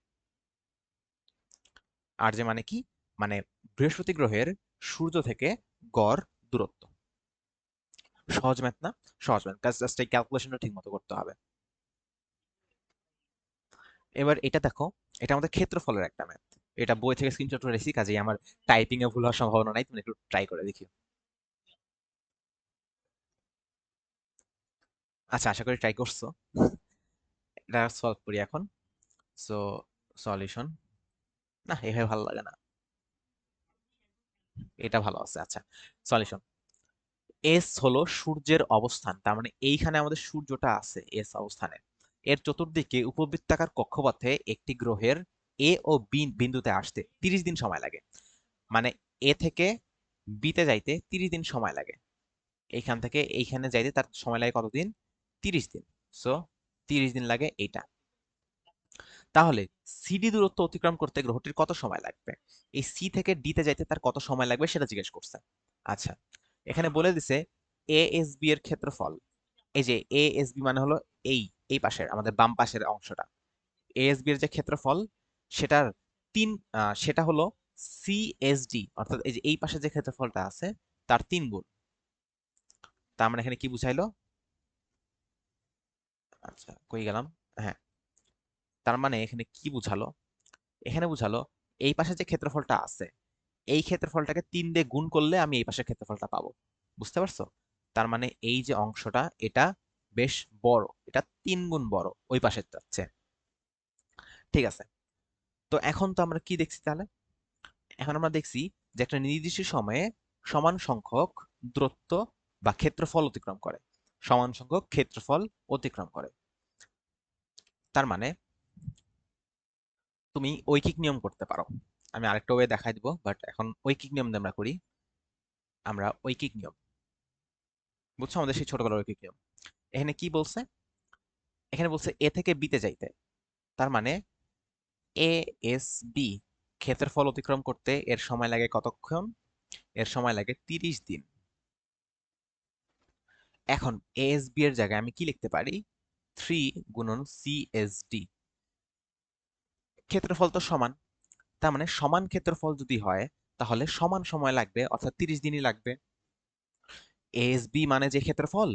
আর জে মানে কি? মানে বৃহস্পতি গ্রহের সূর্য থেকে গড় দূরত্ব। সহজ ম্যাথ না? সহজ ম্যাথ, কাজ জাস্ট এই ক্যালকুলেশনটা ঠিক মতো করতে হবে। এবার এটা দেখো, এটা আমাদের ক্ষেত্রফলের একটা ম্যাথ। এটা বই থেকে স্ক্রিনশট করে রেখেছি, কাজেই আমার টাইপিং এ ভুল হওয়ার সম্ভাবনা নাই, তুমি একটু ট্রাই করে দেখি। আচ্ছা, আশা করি ট্রাই করছো। এটা সলভ করি এখন। সো সলিউশন, না এভাবে ভালো লাগে না, এটা ভালো আছে। আচ্ছা, সলিউশন, এস হলো সূর্যের অবস্থান, তার মানে এইখানে আমাদের সূর্যটা আছে এস অবস্থানে। এর চতুর্দিকে উপবৃত্তাকার কক্ষপথে একটি গ্রহের এ ও বি বিন্দুতে আসতে 30 দিন সময় লাগে। মানে এ থেকে বিতে যাইতে 30 দিন সময় লাগে, এইখান থেকে এইখানে যাইতে তার সময় লাগে কতদিন? 30 দিন। সো 30 দিন লাগে এইটা। তাহলে সিডি দূরত্ব অতিক্রম করতে গ্রহটির কত সময় লাগবে? এই সি থেকে ডিতে যাইতে তার কত সময় লাগবে সেটা জিজ্ঞেস করছে। আচ্ছা, এখানে বলে দিছে এ এস বি এর ক্ষেত্রফল। এই যে এ এস বি মানে হলো এই এই পাশের আমাদের বাম পাশের অংশটা, এ এস বি এর যে ক্ষেত্রফল সেটার তিন, সেটা হলো সি এস ডি, অর্থাৎ এই যে এই পাশে যে ক্ষেত্রফলটা আছে তার 3 গুণ। তার মানে এখানে কি বুঝাইলো? আচ্ছা, কই গেলাম? হ্যাঁ, তার মানে এখানে কি বুঝালো? এখানে বুঝালো এই পাশে যে ক্ষেত্রফলটা আছে, এই ক্ষেত্রফলটাকে 3 দিয়ে গুণ করলে আমি এই পাশের ক্ষেত্রফলটা পাবো। বুঝতে পারছো? তার মানে এই যে অংশটা এটা বেশ বড়, এটা 3 গুণ বড় ওই পাশের যাচ্ছে। ঠিক আছে, তো এখন তো আমরা কি দেখছি তাহলে? এখন আমরা দেখছি যে একটা নির্দিষ্ট সময়ে সমান সংখ্যক দূরত্ব বা ক্ষেত্রফল অতিক্রম করে, সমান সংখ্যক ক্ষেত্রফল অতিক্রম করে। তার মানে তুমি ঐকিক নিয়ম করতে পারো। আমি আরেকটা ওয়ে দেখাই দিব, বাট এখন ঐকিক নিয়ম দিয়ে আমরা করি। আমরা ঐকিক নিয়ম, বুঝছো, আমাদের সেই ছোটবেলার ঐকিক নিয়ম। এখানে কি বলছে? এখানে বলছে এ থেকে বিতে যাইতে, তার মানে এ এস বি ক্ষেত্রফল অতিক্রম করতে এর সময় লাগে কতক্ষণ? এর সময় লাগে 30 দিন। এখন এএসবি এর জায়গায় আমি কি লিখতে পারি? 3 × CSD। ক্ষেত্রফল তো সমান, তার মানে সমান ক্ষেত্রফল যদি হয় তাহলে সমান সময় লাগবে, অর্থাৎ 30 দিনই লাগবে। এএসবি মানে যে ক্ষেত্রফল,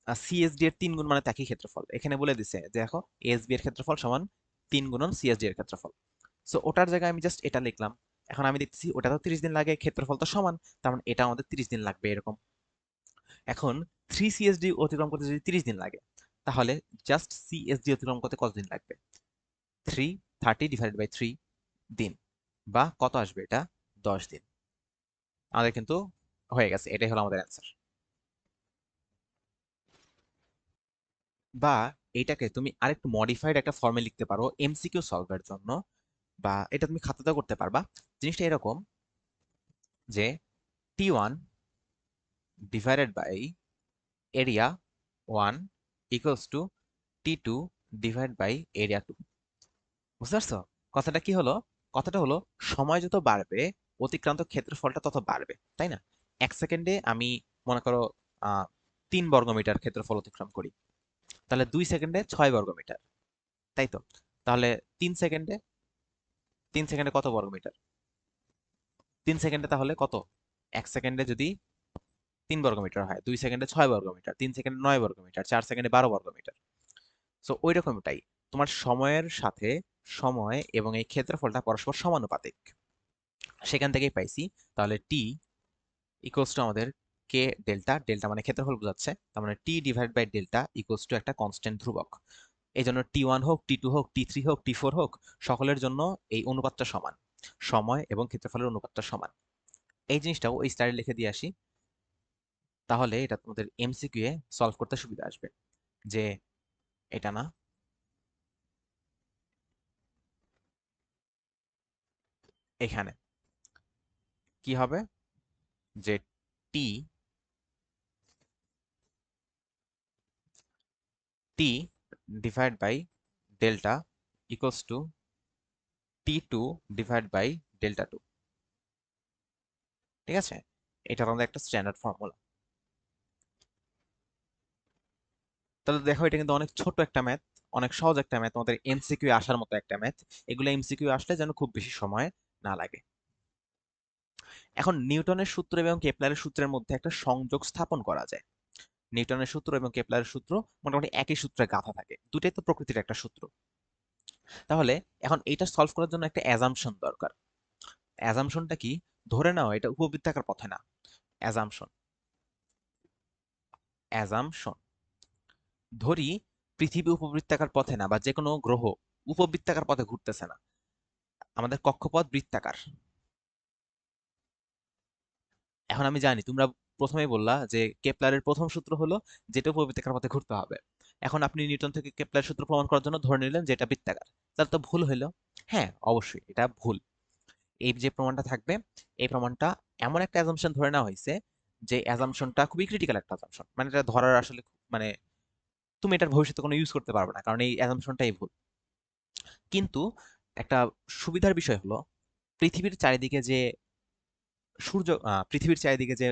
সিএসডি এর 3 গুণ মানে একই ক্ষেত্রফল। এখানে বলে দিছে যে দেখো এএসবি এর ক্ষেত্রফল সমান 3 × সিএসডি এর ক্ষেত্রফল। সো ওটার জায়গায় আমি জাস্ট এটা লিখলাম। এখন আমি দেখতেছি ওটা তো 30 দিন লাগে, ক্ষেত্রফল তো সমান, তার মানে এটা আমাদের 30 দিন লাগবে এরকম। এখন 3 সিএসডি অতিক্রম করতে যদি 30 দিন লাগে, তাহলে জাস্ট সিএসডি অতিক্রম করতে কতদিন লাগবে? 30 / 3 দিন, বা কত আসবে এটা? 10 দিন। আমাদের কিন্তু হয়ে গেছে, এটাই হলো আমাদের অ্যান্সার। বা এটাকে তুমি আরেকটু মডিফাইড একটা ফর্মে লিখতে পারো এমসিকিউ সলভের জন্য, বা এটা তুমি খাতাতেও করতে পারবা। জিনিসটা এরকম যে T1 divided by area 1 equals to T2 divide by area 2। বুঝতে পারছো কথাটা কি হলো? কথাটা হলো সময় যত বাড়বে অতিক্রান্ত ক্ষেত্রফলটা তত বাড়বে, তাই না? 1 সেকেন্ডে আমি মনে করো 3 বর্গমিটার ক্ষেত্রফল অতিক্রম করি, তাহলে 2 সেকেন্ডে 6 বর্গমিটার, তাই তো? তাহলে 3 সেকেন্ডে, 3 সেকেন্ডে কত বর্গমিটার? 3 সেকেন্ডে তাহলে কত? 1 সেকেন্ডে যদি 3 বর্গমিটার হয়, 2 সেকেন্ডে 6 বর্গমিটার, 3 সেকেন্ডে 9 বর্গমিটার, 4 সেকেন্ডে 12 বর্গমিটার। সো ওই রকমটাই তোমার সময়ের সাথে সময় এবং এই ক্ষেত্রফলটা পরস্পর সমানুপাতিক, সেখান থেকেই পাইছি। তাহলে টি ইকুয়ালস টু আমাদের কে ডেল্টা, ডেল্টা মানে ক্ষেত্রফল বোঝাচ্ছে, তার মানে T divide by delta equals to একটা কনস্ট্যান্ট ধ্রুবক। এই জন্য T1 হোক, T2 হোক, T3 হোক, T4 হোক, সকলের জন্য এই অনুপাতটা সমান, সময় এবং ক্ষেত্রফলের অনুপাতটা সমান। এই জিনিসটাও ওই স্টাইলে লিখে দিয়ে আসি, তাহলে এটা তোমাদের এমসিকিউ এ সলভ করতে সুবিধা আসবে। যে এটা না, এখানে কি হবে? যে টি T divide by delta equals to T2 divide by delta 2। ঠিক আছে, এটা আমাদের একটা স্ট্যান্ডার্ড ফর্মুলা। তাহলে দেখো এটা কিন্তু অনেক ছোট একটা ম্যাথ, অনেক সহজ একটা ম্যাথ, আমাদের এমসিকিউ আসার মতো একটা ম্যাথ। এগুলো এমসিকিউ আসলে যেন খুব বেশি সময় না লাগে। এখন নিউটনের সূত্র এবং কেপলারের সূত্রের মধ্যে একটা সংযোগ স্থাপন করা যায়। নিউটনের সূত্র এবং কেপলারের সূত্র মোটামুটি একই সূত্রে গাঁথা থাকে, দুটাই তো প্রকৃতির একটা সূত্র। তাহলে এখন এইটা সলভ করার জন্য একটা অ্যাজাম্পশন দরকার। অ্যাজাম্পশনটা কি? ধরে নাও এটা উপবৃত্তাকার পথে না। অ্যাজাম্পশন, অ্যাজাম্পশন ধরি পৃথিবী উপবৃত্তাকার পথে না, বা যে কোনো গ্রহ উপবৃত্তাকার পথে ঘুরতেছে না, আমাদের কক্ষপথ বৃত্তাকার। এখন আমি জানি তোমরা প্রথমেই বললা যে কেপলারের প্রথম সূত্র হলো যেটা উপবৃত্তাকার পথে ঘুরতে হবে। এখন আপনি নিউটন থেকে কেপলারের সূত্র প্রমাণ করার জন্য ধরে নিলেন যে এটা বৃত্তাকার, তাহলে তো ভুল হইলো। হ্যাঁ, অবশ্যই এটা ভুল। এই যে প্রমাণটা থাকবে, এই প্রমাণটা এমন একটা অ্যাজাম্পশন ধরে নেওয়া হয়েছে, যে অ্যাজাম্পশনটা খুবই ক্রিটিক্যাল একটা অ্যাজাম্পশন, মানে এটা ধরার আসলে মানে তুমি এটার ভবিষ্যতে কোনো ইউজ করতে পারবে না, কারণ এই অ্যাজাম্পশনটাই ভুল। কিন্তু একটা সুবিধার বিষয় হলো পৃথিবীর চারিদিকে যে পৃথিবীর চারিদিকে যে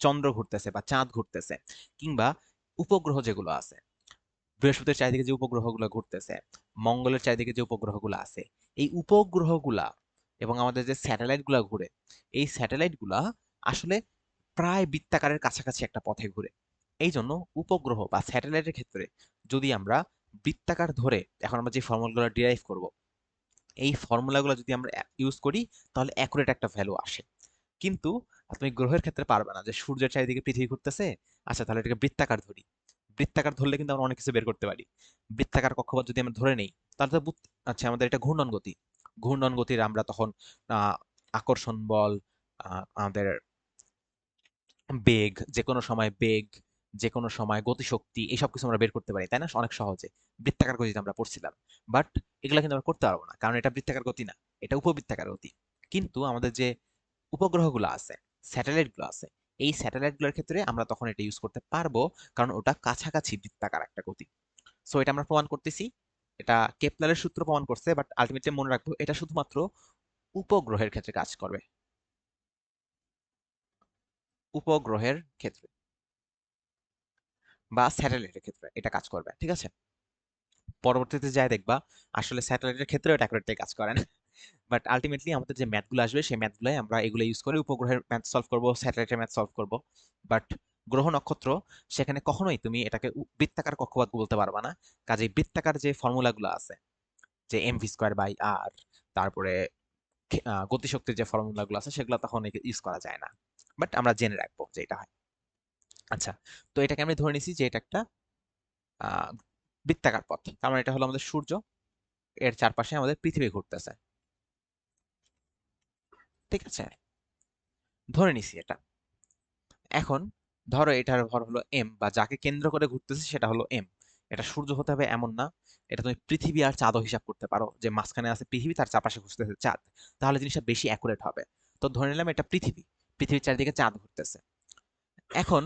চন্দ্র ঘুরতেছে বা চাঁদ ঘুরতেছে, কিংবা উপগ্রহ যেগুলো আছে, বৃহস্পতির চারিদিকে যে উপগ্রহগুলো ঘুরতেছে, মঙ্গলের চারিদিকে যে উপগ্রহগুলো আছে, এই উপগ্রহগুলা এবং আমাদের যে স্যাটেলাইট গুলা ঘুরে, এই স্যাটেলাইট গুলা আসলে প্রায় বৃত্তাকারের কাছাকাছি একটা পথে ঘুরে। এই জন্য উপগ্রহ বা স্যাটেলাইটের ক্ষেত্রে যদি আমরা বৃত্তাকার ধরে এখন আমরা যে ফর্মুলাগুলো ডিরাইভ করব, এই ফর্মুলাগুলো যদি আমরা ইউজ করি, তাহলে অ্যাকুরেট একটা ভ্যালু আসে। কিন্তু তুমি গ্রহের ক্ষেত্রে পারবে না, যে সূর্যের চারিদিকে পৃথিবী ঘুরতেছে, আচ্ছা তাহলে এটাকে বৃত্তাকার ধরি। বৃত্তাকার ধরলে কিন্তু আমরা অনেক কিছু বের করতে পারি। বৃত্তাকার কক্ষপথ যদি আমরা ধরে নেই, তাহলে তো আচ্ছা আমাদের এটা ঘূর্ণন গতি, ঘূর্ণন গতির আমরা তখন আকর্ষণ বল, আমাদের বেগ, যে কোনো সময় বেগ, যে কোনো সময় গতিশক্তি, এইসব কিছু আমরা বের করতে পারি, তাই না? অনেক সহজে বৃত্তাকার গতিতে আমরা পড়ছিলাম। বাট এগুলা কিন্তু আমরা করতে পারবো না, কারণ এটা বৃত্তাকার গতি না, এটা উপবৃত্তাকার গতি। কিন্তু আমাদের যে উপগ্রহগুলো আছে, স্যাটেলাইট গুলো আছে, এই স্যাটেলাইট গুলোর ক্ষেত্রে আমরা তখন এটা ইউজ করতে পারবো, কারণ ওটা কাছাকাছি বৃত্তাকার একটা গতি। সো এটা আমরা প্রমাণ করতেছি, এটা কেপলারের সূত্র প্রমাণ করছে, বাট আলটিমেটলি মনে রাখবো এটা শুধুমাত্র উপগ্রহের ক্ষেত্রে কাজ করবে, উপগ্রহের ক্ষেত্রে। বা স্যাটেলাইটের ক্ষেত্রে এটা কাজ করবে, ঠিক আছে? পরবর্তীতে যাই দেখবা আসলে স্যাটেলাইটের ক্ষেত্রেও এটা অ্যাকুরেটলি কাজ করে না। বাট আলটিমেটলি আমাদের যে ম্যাথগুলো আসবে সেই ম্যাথগুলোই আমরা এগুলো ইউজ করে উপগ্রহের ম্যাথ সলভ করব, স্যাটেলাইটের ম্যাথ সলভ করব। বাট গ্রহ নক্ষত্র সেখানে কখনোই তুমি এটাকে বৃত্তাকার কক্ষপথ বলতে পারবা না। কাজেই বৃত্তাকার যে ফর্মুলাগুলো আছে, যে mv² বাই r, তারপরে গতিশক্তির যে ফর্মুলাগুলো আছে সেগুলো তখন ইউজ করা যায় না। বাট আমরা জেনে রাখবো যে এটা হয়। আচ্ছা, তো এটাকে আমি ধরে নিছি যে এটা একটা আহ, বৃত্তাকার পথ, তার মানে এটা হলো আমাদের সূর্য, এর চারপাশে আমাদের পৃথিবী ঘুরতেছে, ঠিক আছে? ধরে নিছি এটা। এখন ধরো এটার ভর হলো এম, বা যাকে কেন্দ্র করে ঘুরতেছে সেটা হলো এম। এটা সূর্য হতে হবে এমন না, এটা তুমি পৃথিবী আর চাঁদও হিসাব করতে পারো, যে মাঝখানে আছে পৃথিবী, তার চারপাশে ঘুরতেছে চাঁদ, তাহলে জিনিসটা বেশি অ্যাকুরেট হবে। তো ধরে নিলাম এটা পৃথিবী, পৃথিবীর চারিদিকে চাঁদ ঘুরতেছে। এখন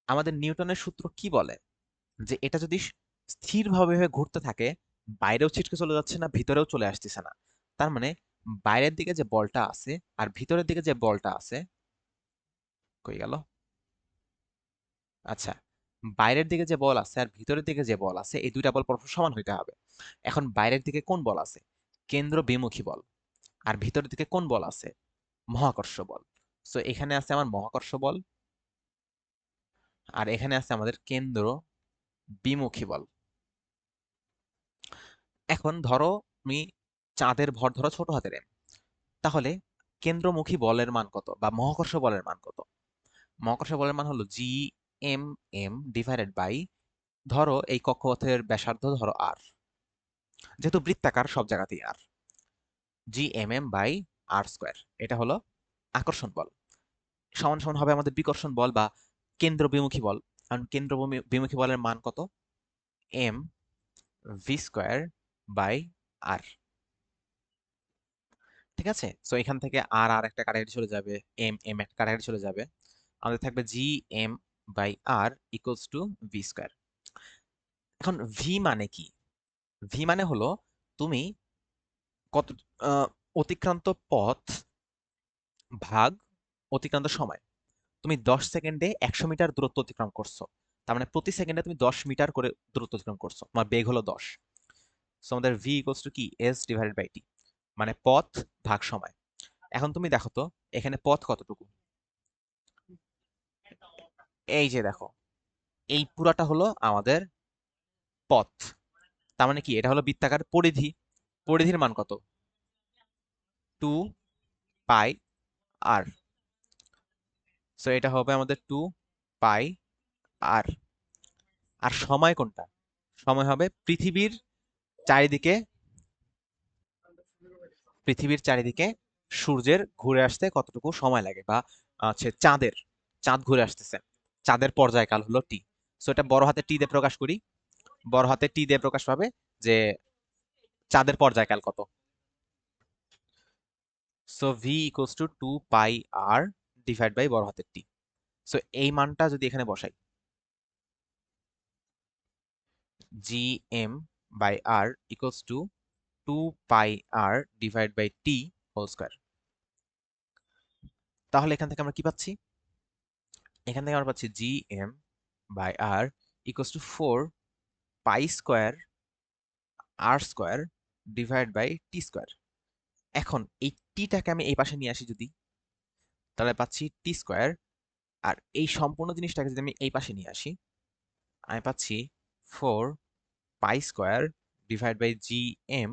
আমাদের নিউটনের সূত্র কি বলে, যে এটা যদি স্থিরভাবে ঘুরতে থাকে, বাইরেও ছিটকে চলে যাচ্ছে না, ভিতরেও চলে আসতেছে না, তার মানে বাইরের দিকে যে বলটা আছে আর ভিতরের দিকে যে বলটা আছে, কই গেল, আচ্ছা, বাইরের দিকে যে বল আছে আর ভিতরের দিকে যে বল আছে এই দুইটা বল পরস্পর সমান হইতে হবে। এখন বাইরের দিকে কোন বল আছে? কেন্দ্র বিমুখী বল। আর ভিতরের দিকে কোন বল আছে? মহাকর্ষ বল। সো এখানে আছে আমার মহাকর্ষ বল, আর এখানে আছে আমাদের কেন্দ্র বিমুখী বল। এখন ধরো তুমি চাঁদের ভর ধরো ছোট হাতের m, তাহলে কেন্দ্রমুখী বলের মান কত বা মহাকর্ষ বলের মান কত? মহাকর্ষ বলের মান হলো Gmm/, ধরো এই কক্ষপথের ব্যাসার্ধ ধরো r, যেহেতু বৃত্তাকার সব জায়গাতেই r, Gmm/r²। এটা হলো আকর্ষণ বল। সমান সমান হবে আমাদের বিকর্ষণ বল বা কেন্দ্র বিমুখী বল। কারণ কেন্দ্র বিমুখী বলের মান কত? mv² বাই r, ঠিক আছে? সো এখান থেকে আর আর একটা কাটাকাটি চলে যাবে, এম এম একটা কাটাকাটি চলে যাবে, আমাদের থাকবে Gm/r = v²। এখন ভি মানে কি? ভি মানে হলো তুমি কত আহ, অতিক্রান্ত পথ ভাগ অতিক্রান্ত সময়। তুমি 10 সেকেন্ডে 100 মিটার দূরত্ব অতিক্রম করছো, তার মানে প্রতি সেকেন্ডে তুমি 10 মিটার করে দূরত্ব অতিক্রম করছো, তোমার বেগ হলো 10। সো আমাদের ভি ইকুয়ালস টু কি, s/t, মানে পথ ভাগ সময়। এখন তুমি দেখো তো এখানে পথ কতটুকু, এই যে দেখো, এই পুরাটা হলো আমাদের পথ, তার মানে কি এটা হলো বৃত্তাকার পরিধি, পরিধির মান কত? 2πr। সো এটা হবে আমাদের 2πr। আর সময় কোনটা? সময় হবে চারিদিকে পৃথিবীর চারিদিকে সূর্যের ঘুরে আসতে কতটুকু সময় লাগে, বা হচ্ছে চাঁদ ঘুরে আসতেছে, চাঁদের পর্যায়কাল হলো টি। সো এটা বড় হাতে টি দিয়ে প্রকাশ করি, বড় হাতে টি দিয়ে প্রকাশ পাবে যে চাঁদের পর্যায়কাল কত। So V equals two 2πr/, বড় হাতের টি। সো এই মানটা যদি এখানে বসাই, Gm/r = 2πr/t²। তাহলে এখান থেকে আমরা কি পাচ্ছি? এখান থেকে আমরা পাচ্ছি Gm/r = 4π² r²/t²। এখন এই টিটাকে আমি এই পাশে নিয়ে আসি যদি, তাহলে পাচ্ছি t²। আর এই সম্পূর্ণ জিনিসটাকে যদি আমি এই পাশে নিয়ে আসি, আমি পাচ্ছি 4π²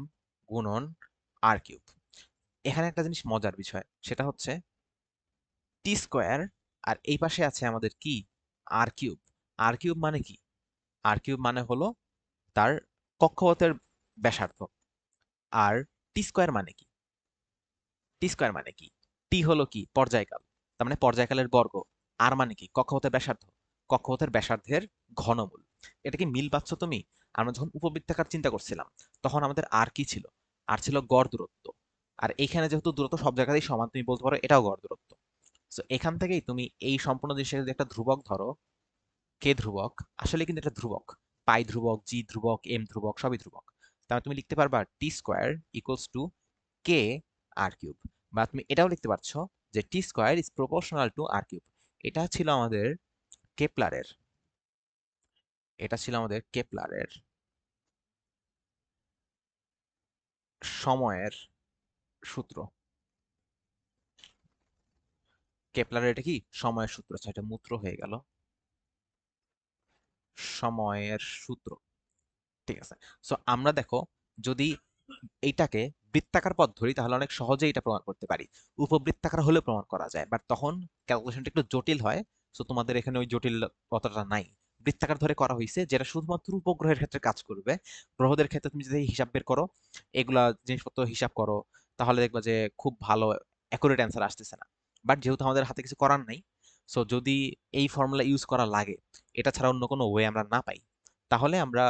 গুণন r³ এখানে একটা জিনিস মজার বিষয়, সেটা হচ্ছে t², আর এই পাশে আছে আমাদের কি, r³। r³ মানে কি? r³ মানে হলো তার কক্ষপথের ব্যাসার্ধ। আর t² মানে কি? t² মানে কি? টি হলো কি, পর্যায়কাল, তার মানে পর্যায়কালের বর্গ। আর মানে কি, কক্ষপথের ব্যাসার্ধ, কক্ষপথের ব্যাসার্ধের ঘনমূল। এটা কি মিল পাচ্ছ তুমি? আমরা যখন উপবৃত্তাকার চিন্তা করছিলাম তখন আমাদের আর কি ছিল? আর ছিল গড় দূরত্ব। আর এখানে যেহেতু দূরত্ব সব জায়গাতেই সমান, তুমি বলতে পারো এটাও গড় দূরত্ব। সো এখান থেকেই তুমি এই সম্পূর্ণ জিনিসটা যদি একটা ধ্রুবক ধরো, কে ধ্রুবক, আসলে কিন্তু এটা ধ্রুবক, পাই ধ্রুবক, জি ধ্রুবক, এম ধ্রুবক, সবই ধ্রুবক। তাহলে তুমি লিখতে পারবা t² = k r³। বা তুমি এটাও লিখতে পারছো যে t² is proportional to r³। এটা ছিল আমাদের কেপলারের এটা ছিল আমাদের কেপলারের সময়ের সূত্র। কেপলারের এটা কি সময়ের সূত্র, আচ্ছা এটা মূত্র হয়ে গেল, সময়ের সূত্র। ঠিক আছে। সো আমরা দেখো, যদি এইটাকে বৃত্তাকার পথ ধরি তাহলে অনেক সহজেই এটা প্রমাণ করতে পারি। উপবৃত্তাকার হলেও প্রমাণ করা যায়, বাট তখন ক্যালকুলেশনটা একটু জটিল হয়। সো তোমাদের এখানে ওই জটিলতাটা নাই। বৃত্তাকার ধরে করা হয়েছে, যেটা শুধুমাত্র উপগ্রহের ক্ষেত্রে কাজ করবে। গ্রহদের ক্ষেত্রে তুমি যদি হিসাব বের করো, এগুলা জিনিসপত্র হিসাব করো, তাহলে দেখবা যে খুব ভালো অ্যাকুরেট অ্যান্সার আসতেছে না। বাট যেহেতু আমাদের হাতে কিছু করার নাই, সো যদি এই ফর্মুলা ইউজ করা লাগে, এটা ছাড়া অন্য কোনো ওয়ে আমরা না পাই, তাহলে আমরা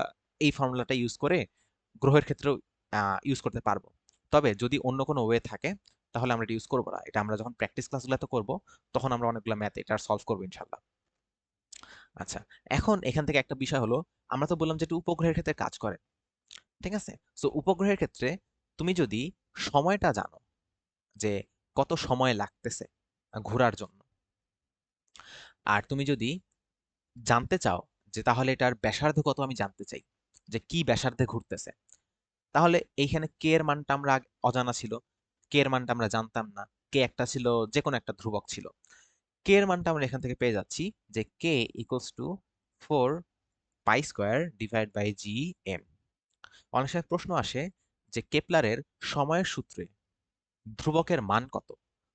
এই ফর্মুলাটা ইউজ করে গ্রহের ক্ষেত্রেও ইউজ করতে পারবো। তবে যদি অন্য কোনো ওয়ে থাকে, তাহলে আমরা এটা ইউজ করবো না। এটা আমরা যখন প্র্যাকটিস ক্লাসগুলোতে করবো, তখন আমরা অনেকগুলো ম্যাথ এটা সলভ করবো ইনশাল্লাহ। আচ্ছা, এখন এখান থেকে একটা বিষয় হলো, আমরা তো বললাম যে এটা উপগ্রহের ক্ষেত্রে কাজ করে, ঠিক আছে। সো উপগ্রহের ক্ষেত্রে তুমি যদি সময়টা জানো, যে কত সময় লাগতেছে ঘোরার জন্য, আর তুমি যদি জানতে চাও যে তাহলে এটার ব্যাসার্ধ কত, আমি জানতে চাই যে কি ব্যাসার্ধে ঘুরতেছে, তাহলে এইখানে কে এর মানটা আমরা অজানা ছিল, কে এর মানটা আমরা জানতাম না। কে একটা ছিল, যে কোনো একটা ধ্রুবক ছিল। কে এর মানটা আমরা এখান থেকে পেয়ে যাচ্ছি যে K equals to 4 pi square divide by G M. অনেক সময় প্রশ্ন আসে যে কেপলারের সময়ের সূত্রে ধ্রুবকের মান কত।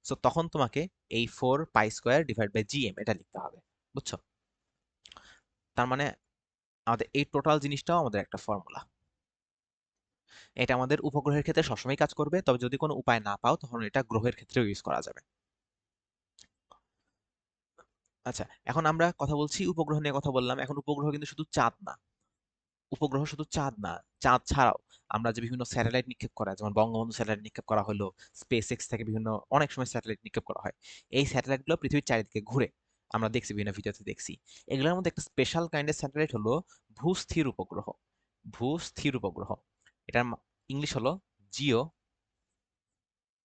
সো তখন তোমাকে এই 4 pi square divide by G M এটা লিখতে হবে, বুঝছো? তার মানে আমাদের এই টোটাল জিনিসটাও আমাদের একটা ফর্মুলা। এটা আমাদের উপগ্রহের ক্ষেত্রে সবসময় কাজ করবে, তবে যদি কোনো উপায় না পাও তখন এটা গ্রহের ক্ষেত্রেও ইউজ করা যাবে। আচ্ছা, এখন আমরা কথা বলছি উপগ্রহ নিয়ে কথা বললাম। এখন উপগ্রহ কিন্তু শুধু চাঁদ না, উপগ্রহ শুধু চাঁদ না, চাঁদ ছাড়াও আমরা যে বিভিন্ন স্যাটেলাইট নিক্ষেপ করা, যেমন বঙ্গবন্ধু স্যাটেলাইট নিক্ষেপ করা হলো, স্পেস এক্স থেকে বিভিন্ন অনেক সময় স্যাটেলাইট নিক্ষেপ করা হয়। এই স্যাটেলাইটগুলো পৃথিবীর চারিদিকে ঘুরে, আমরা দেখছি বিভিন্ন ভিডিওতে দেখছি। এগুলোর মধ্যে একটা স্পেশাল কাইন্ডের স্যাটেলাইট হলো ভূস্থির উপগ্রহ। ভূস্থির উপগ্রহ, এটার ইংলিশ হলো জিও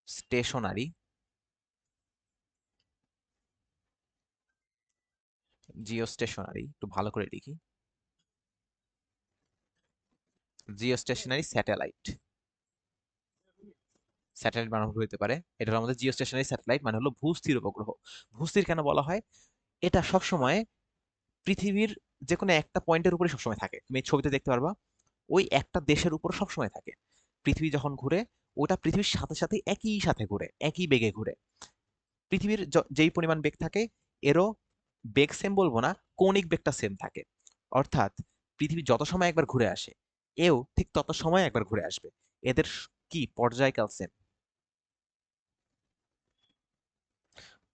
স্টেশনারি। জিও স্টেশনারি, একটু ভালো করে লিখি, জিও স্টেশনারি স্যাটেলাইট। স্যাটেলাইট মানে হতে পারে, এটা হলো আমাদের জিও স্টেশনারি স্যাটেলাইট, মানে হলো ভূস্থির উপগ্রহ। ভূস্থির কেন বলা হয়? এটা সবসময় পৃথিবীর যে কোনো একটা পয়েন্টের উপরে সবসময় থাকে, তুমি এই ছবিতে দেখতে পারবা, ওই একটা দেশের উপর সবসময় থাকে। পৃথিবী যখন ঘুরে, ওটা পৃথিবীর সাথে সাথে একই সাথে ঘুরে, একই বেগে ঘুরে। পৃথিবীর যেই পরিমাণ বেগ থাকে, এরও বেগ সেম বলবো না, কৌণিক বেগটা সেম থাকে। অর্থাৎ পৃথিবী যত সময় একবার ঘুরে আসে, এও ঠিক তত সময় একবার ঘুরে আসবে। এদের কি পর্যায়কাল সেম,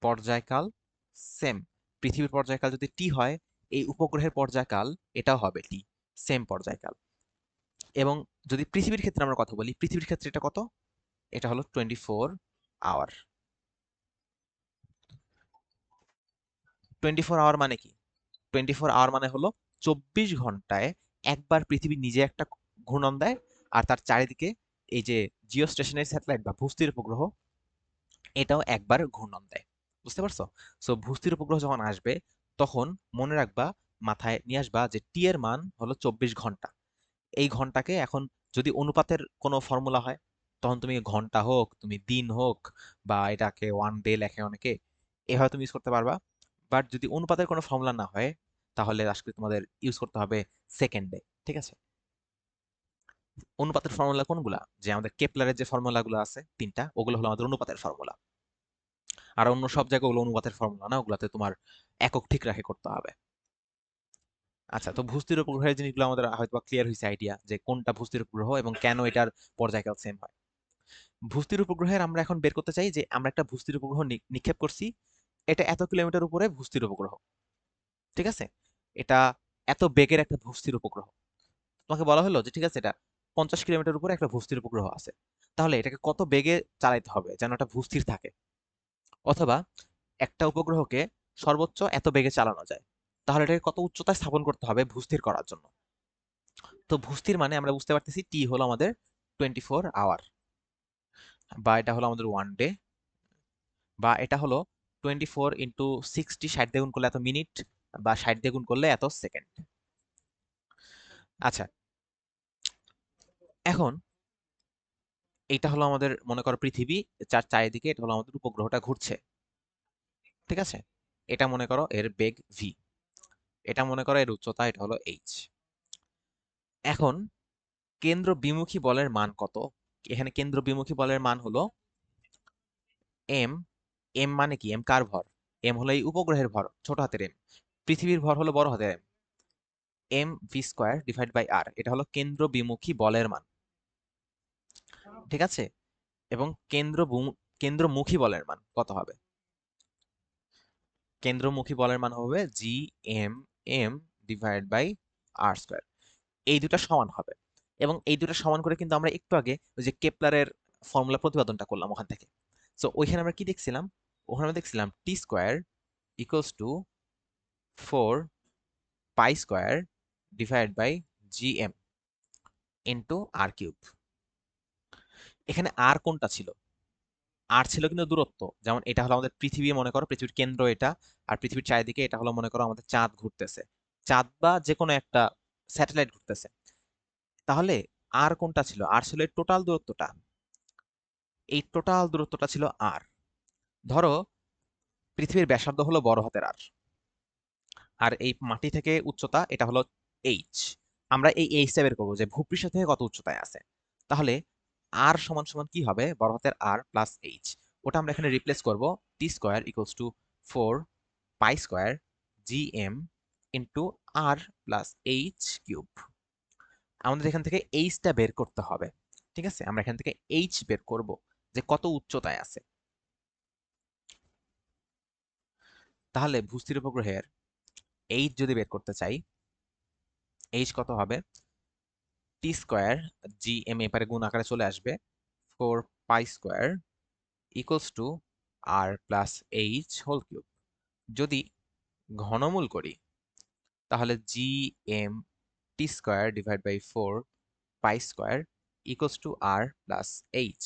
পর্যায়কাল সেম। পৃথিবীর পর্যায়কাল যদি টি হয়, এই উপগ্রহের পর্যায়কাল এটাও হবে টি, সেম পর্যায়কাল। এবং যদি পৃথিবীর ক্ষেত্রে আমরা কথা বলি, পৃথিবীর ক্ষেত্রে এটা কত? এটা হলো 24 আওয়ার। 24 আওয়ার মানে কি? 24 আওয়ার মানে হলো 24 ঘন্টায় একবার পৃথিবী নিজে একটা ঘূর্ণন দেয়, আর তার চারিদিকে এই যে জিও স্টেশনারি স্যাটেলাইট বা ভূস্থির উপগ্রহ, এটাও একবার ঘূর্ণন দেয়। বুঝতে পারছো? সো ভূস্থির উপগ্রহ যখন আসবে, তখন মনে রাখবা, মাথায় নিয়ে আসবা যে টি এর মান হলো 24 ঘন্টা। এই ঘন্টাকে এখন যদি অনুপাতের কোনো ফর্মুলা হয়, তখন তুমি ঘন্টা হোক, তুমি দিন হোক, বা এটাকে 1 ডে লেখে অনেকে, এভাবে তুমি ইউজ করতে পারবা। বাট যদি অনুপাতের কোনো ফর্মুলা না হয়, তাহলে আসলে তোমাদের ইউজ করতে হবে সেকেন্ডে। ঠিক আছে? অনুপাতের ফর্মুলা কোনগুলা? যে আমাদের কেপলারের যে ফর্মুলাগুলো আছে তিনটা, ওগুলো হলো আমাদের অনুপাতের ফর্মুলা। আর অন্য সব জায়গায় ওগুলো অনুপাতের ফর্মুলা না, ওগুলাতে তোমার একক ঠিক রাখে করতে হবে। আচ্ছা, তো ভূস্থির উপগ্রহের জিনিসগুলো আমাদের হয়তো ক্লিয়ার হয়েছে আইডিয়া, যে কোনটা ভূস্থির উপগ্রহ এবং কেন এটার পর্যায়কাল সেম হয়। ভূস্থির উপগ্রহের আমরা এখন বের করতে চাই যে আমরা একটা ভূস্থির উপগ্রহ নিক্ষেপ করছি, এটা এত কিলোমিটার উপরে ভূস্থির উপগ্রহ, ঠিক আছে। এটা এত বেগের একটা ভূস্থির উপগ্রহ। তোমাকে বলা হলো যে ঠিক আছে, এটা 50 কিলোমিটার উপরে একটা ভূস্থির উপগ্রহ আছে, তাহলে এটাকে কত বেগে চালাইতে হবে যেন এটা ভূস্থির থাকে, অথবা একটা উপগ্রহকে সর্বোচ্চ এত বেগে চালানো যায়, তাহলে এটাকে কত উচ্চতায় স্থাপন করতে হবে ভূস্থির করার জন্য। তো ভূস্থির মানে আমরা বুঝতে পারতেছি টি হলো আমাদের 24 আওয়ার, বা এটা হলো আমাদের 1 ডে, বা এটা হলো 24 ইন্টু 60, 60 দিয়ে গুণ করলে এত মিনিট, বা 60 দিয়ে গুণ করলে এত সেকেন্ড। আচ্ছা, এখন এটা হলো আমাদের, মনে করো পৃথিবী, যার চারিদিকে এটা হলো আমাদের উপগ্রহটা ঘুরছে, ঠিক আছে? এটা মনে করো এর বেগ ভি, এটা মনে করো এর উচ্চতা, এটা হলো এইচ। এখন কেন্দ্র বিমুখী বলের মান কত? এখানে কেন্দ্র বিমুখী বলের মান হলো এম। এম মানে কি? এম কার ভর? এম হলো এই উপগ্রহের ভর, ছোট হাতের এম। পৃথিবীর ভর হলো বড় হাতের M. M V square divide by R, এটা হলো কেন্দ্র বিমুখী বলের মান, ঠিক আছে? এবং কেন্দ্রমুখী বলের মান কত হবে? কেন্দ্রমুখী বলের মান হবে G M M divide by R square. এই দুটা সমান হবে, এবং এই দুটা সমান করে কিন্তু আমরা একটু আগে ওই যে কেপলারের ফর্মুলা প্রতিপাদনটা করলাম ওখান থেকে। সো ওইখানে আমরা কি দেখছিলাম? ওখানে আমরা দেখছিলাম T square equals to 4 pi square divide by G M into R cube. এখানে আর কোনটা ছিল? আর ছিল কিন্তু দূরত্ব, যেমন এটা হলো আমাদের পৃথিবী, মনে করো পৃথিবীর কেন্দ্র এটা, আর পৃথিবীর চারিদিকে এটা হলো মনে করো আমাদের চাঁদ ঘুরতেছে, চাঁদ বা যে কোনো একটা স্যাটেলাইট ঘুরতেছে। তাহলে আর কোনটা ছিল? আর ছিল এই টোটাল দূরত্বটা, এই টোটাল দূরত্বটা ছিল আর। ধরো পৃথিবীর ব্যাসার্ধ হলো বড় হাতের আর, আর এই মাটি থেকে উচ্চতা এটা হলো এইচ। আমরা এই এইচটা বের করবো যে ভূপৃষ্ঠ থেকে কত উচ্চতায় আছে। তাহলে আর সমান সমান কি হবে? বড় হাতের আর প্লাস এইচ। ওটা আমরা এখানে রিপ্লেস করব, T square equals to 4 pi square G M into R plus H cube. আমাদের এখান থেকে এইচটা বের করতে হবে, ঠিক আছে? আমরা এখান থেকে এইচ বের করব যে কত উচ্চতায় আছে। তাহলে ভূস্থির উপগ্রহের এইচ যদি বের করতে চাই, এইচ কত হবে? টি স্কোয়ার জি এম এপারে গুণ আকারে চলে আসবে, 4 pi square equals to R plus H whole cube. যদি ঘনমূল করি তাহলে G M T square divide by 4 pi square equals to R plus H.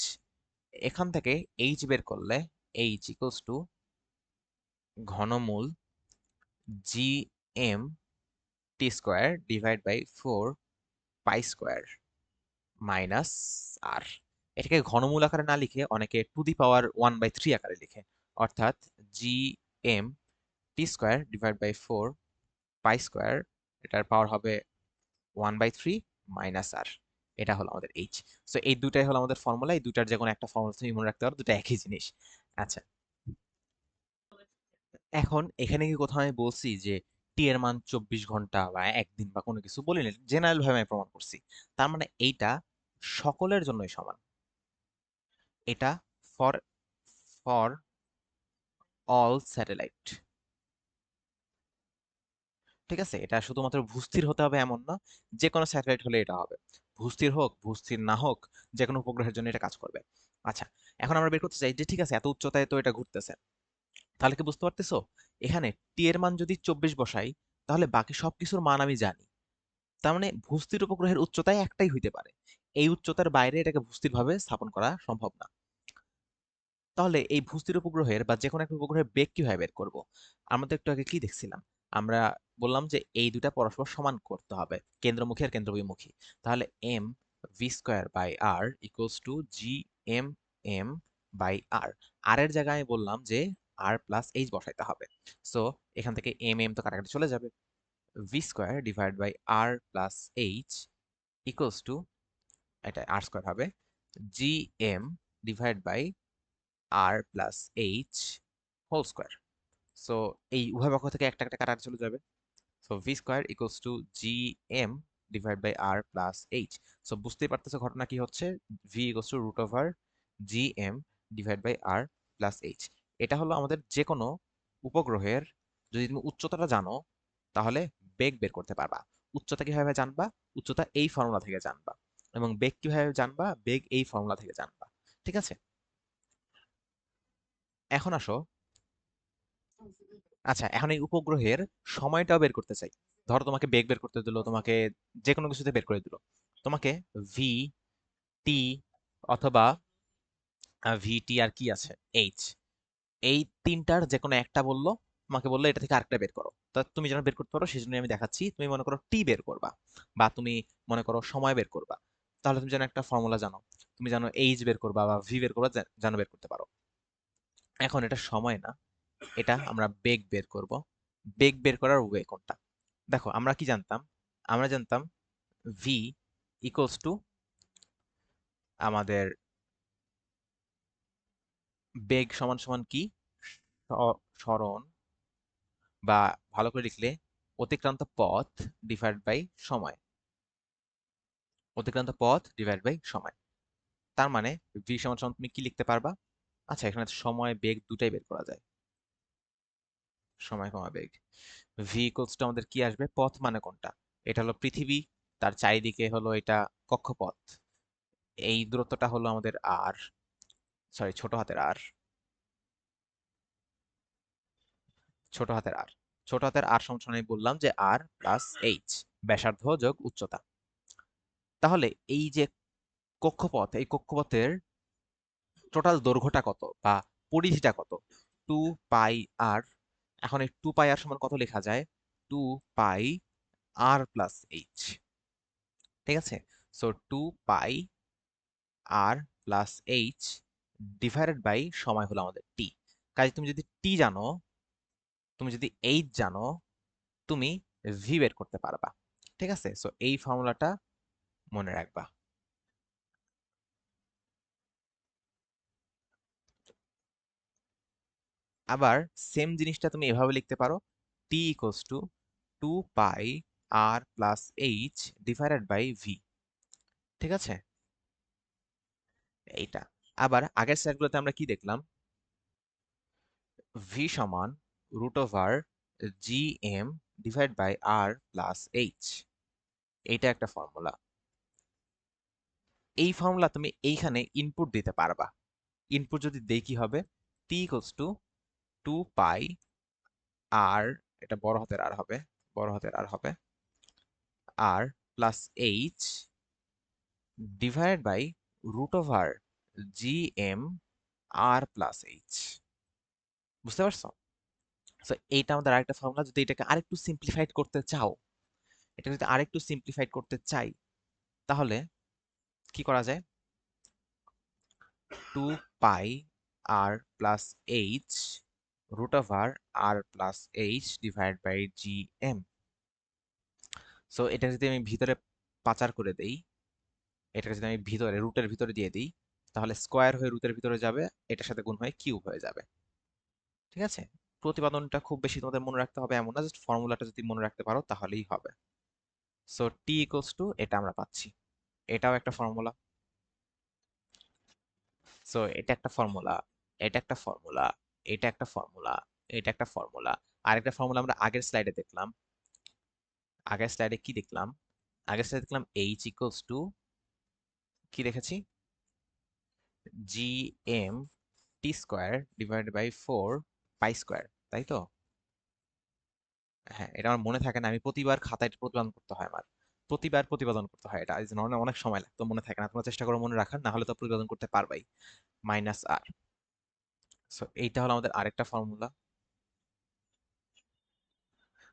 এখান থেকে এইচ বের করলে এইচ ইকুয়ালস টু ঘনমূল G M T square divide by 4 pi square minus R. এটাকে ঘনমূল আকারে না লিখে অনেকে টু দি পাওয়ার 1/3 আকারে লিখে, অর্থাৎ G M T square divide by 4 pi square, এটার পাওয়ার হবে 1/3 মাইনাস আর। এটা হলো আমাদের এইচ। সো এই দুটাই হলো আমাদের ফর্মুলা, এই দুটার যে কোনো একটা ফর্মুলা তুমি মনে রাখতে পারো, দুটো একই জিনিস। আচ্ছা, এখন এখানে কি কোথাও আমি বলছি যে টি এর মান 24 ঘন্টা বা একদিন বা কোনো কিছু বলিনি, জেনারেল ভাবে আমি প্রমাণ করছি। তার মানে এইটা সকলের জন্যই সমান, এটা ফর ফর অল স্যাটেলাইট, ঠিক আছে? এটা শুধুমাত্র ভূস্থির হতে হবে এমন না, যে কোনো স্যাটেলাইট হলে এটা হবে। ভূস্থির হোক ভূস্থির না হোক, যে কোনো উপগ্রহের জন্য এটা কাজ করবে। আচ্ছা, এখন আমরা বের করতে চাই যে ঠিক আছে এত উচ্চতায় তো এটা ঘুরতেছে, তাহলে কি বুঝতে পারতেছো? এখানে টি এর মান যদি 24 বসাই, তাহলে বাকি সবকিছুর মান আমি জানি। তার মানে ভূস্থির উপগ্রহের উচ্চতায় একটাই হইতে পারে, এই উচ্চতার বাইরে এটাকে ভূস্থির ভাবে স্থাপন করা সম্ভব না। তাহলে এই ভূস্থির উপগ্রহের বা যে কোনো একটা উপগ্রহের বেগ কিভাবে বের করব? আমরা তো একটু আগে কি দেখছিলাম? আমরা বললাম যে এই দুটা পরস্পর সমান করতে হবে, কেন্দ্রমুখী আর কেন্দ্রবিমুখী। তাহলে M V square by R equals to G M M by R. R এর জায়গায় আমি বললাম যে আর প্লাস এইচ বসাইতে হবে। সো এখান থেকে এম এম তো কাটাকাটি চলে যাবে, V square divide by R plus H equals to, এটা আর স্কোয়ার হবে, G M divide by R plus H whole square. So এই উভয় পক্ষ থেকে একটা একটা কাটা চলে যাবে। So V square equals to G M divide by R plus H. So বুঝতেই পারতেছো ঘটনা কি হচ্ছে, V equals to root over G M divide by R plus H. এটা হলো আমাদের যে কোনো উপগ্রহের, যদি তুমি উচ্চতাটা জানো তাহলে বেগ বের করতে পারবা। উচ্চতা কিভাবে জানবা? উচ্চতা এই ফর্মুলা থেকে জানবা, এবং বেগ কিভাবে জানবা? বেগ এই ফর্মুলা থেকে জানবা, ঠিক আছে? এখন আসো, আচ্ছা এখন এই উপগ্রহের সময়টাও বের করতে চাই। ধরো তোমাকে বেগ বের করতে দিল, তোমাকে যে কোনো কিছুতে বের করে দিল, তোমাকে ভি টি অথবা ভি টি আর কি আছে এইচ, এই তিনটার যে কোনো একটা বললো, আমাকে বললো এটা থেকে আরেকটা বের করো। তা তুমি যেন বের করতে পারো সেজন্য আমি দেখাচ্ছি। তুমি মনে করো টি বের করবা, বা তুমি মনে করো সময় বের করবা, তাহলে তুমি যেন একটা ফর্মুলা জানো, তুমি জানো এইচ বের করবা বা ভি বের করবা, যেন বের করতে পারো। এখন এটা সময় না, এটা আমরা বেগ বের করব। বেগ বের করার ওয়ে কোনটা? দেখো আমরা কি জানতাম? আমরা জানতাম ভি ইকুয়ালস টু আমাদের বেগ সমান সমান কি, সরণ, বা ভালো করে লিখলে অতিক্রান্ত পথ ডিভাইড বাই সময়। অতিক্রান্ত পথ ডিভাইড বাই সময়। তার মানে ভি সমান সমান তুমি কি লিখতে পারবা? আচ্ছা, এখানে সময় বেগ দুটাই বের করা যায়। সময় কমা বেগ, ভি ইকুয়ালস টু আমাদের কি আসবে? পথ মানে কোনটা? এটা হলো পৃথিবী, তার চারিদিকে হলো এটা কক্ষপথ। এই দূরত্বটা হলো আমাদের আর, সরি ছোট হাতের আর, ছোট হাতের আর। ছোট হাতের আর সমান সমান আমি বললাম যে আর প্লাস এইচ, ব্যাসার্ধ যোগ উচ্চতা। তাহলে এই যে কক্ষপথ, এই কক্ষপথের টোটাল দৈর্ঘ্যটা কত বা পরিধিটা কত? Two pi R. এখন এই টু পাই আর সমান কত লেখা যায়? Two pi R plus H. ঠিক আছে, so two pi R plus H divided by সময় হলো আমাদের টি। কাজে তুমি যদি টি জানো, তুমি যদি এইচ জানো, তুমি ভি বের করতে পারবা। ঠিক আছে, সো এই ফর্মুলাটা মনে রাখবা। আবার সেম জিনিসটা তুমি এভাবে লিখতে পারো, T equals to two pi R plus H divided by V. ঠিক আছে, এইটা। আবার আগের স্লাইডগুলোতে আমরা কি দেখলাম? ভি সমান root over G M divide by R plus H. এইটা একটা ফর্মুলা। এই ফর্মুলা তুমি এইখানে ইনপুট দিতে পারবা। ইনপুট যদি দেই কি হবে? T equals to two pi R, এটা বড় হাতের আর হবে, বড় হাতের আর হবে, R plus H divided by root over G M R plus H. বুঝতে পারছো? সো এইটা আমাদের আরেকটা ফর্মুলা। যদি এটাকে আরেকটু সিম্পলিফাইড করতে চাও, এটা যদি আরেকটু সিম্পলিফাইড করতে চাই, তাহলে কি করা যায়? Two pi R plus H root over R plus H divide by G M. So এটা যদি আমি ভিতরে পাচার করে দেই, এটাকে যদি আমি ভিতরে রুটের ভিতরে দিয়ে দিই, তাহলে স্কোয়ার হয়ে রুটের ভিতরে যাবে, এটার সাথে গুণ হয়ে কিউব হয়ে যাবে। ঠিক আছে, প্রতিপাদনটা খুব বেশি তোমাদের মনে রাখতে হবে এমন না, জাস্ট ফর্মুলাটা যদি মনে রাখতে পারো তাহলেই হবে। সো টি ইকুয়ালস টু এটা আমরা পাচ্ছি, এটাও একটা ফর্মুলা। সো এটা একটা ফর্মুলা, এটা একটা ফর্মুলা, এটা একটা ফর্মুলা, এটা একটা ফর্মুলা। আরেকটা ফর্মুলা আমরা আগের স্লাইডে দেখলাম। আগের স্লাইডে কি দেখলাম? আগের স্লাইডে দেখলাম এইচ ইকুয়ালস টু কি দেখেছি? G M T square divided by four pi square, তাই তো? হ্যাঁ, এটা আমার মনে থাকে না, আমি প্রতিবার খাতায় প্রতিপাদন করতে হয় আমার, প্রতিবার প্রতিপাদন করতে হয়। এটা এই জন্য অনেক সময় লাগতো, মনে থাকে না। তোমরা চেষ্টা করো মনে রাখার, না হলে তো প্রতিপাদন করতে পারবাই। মাইনাস আর। সো এইটা হলো আমাদের আরেকটা ফর্মুলা।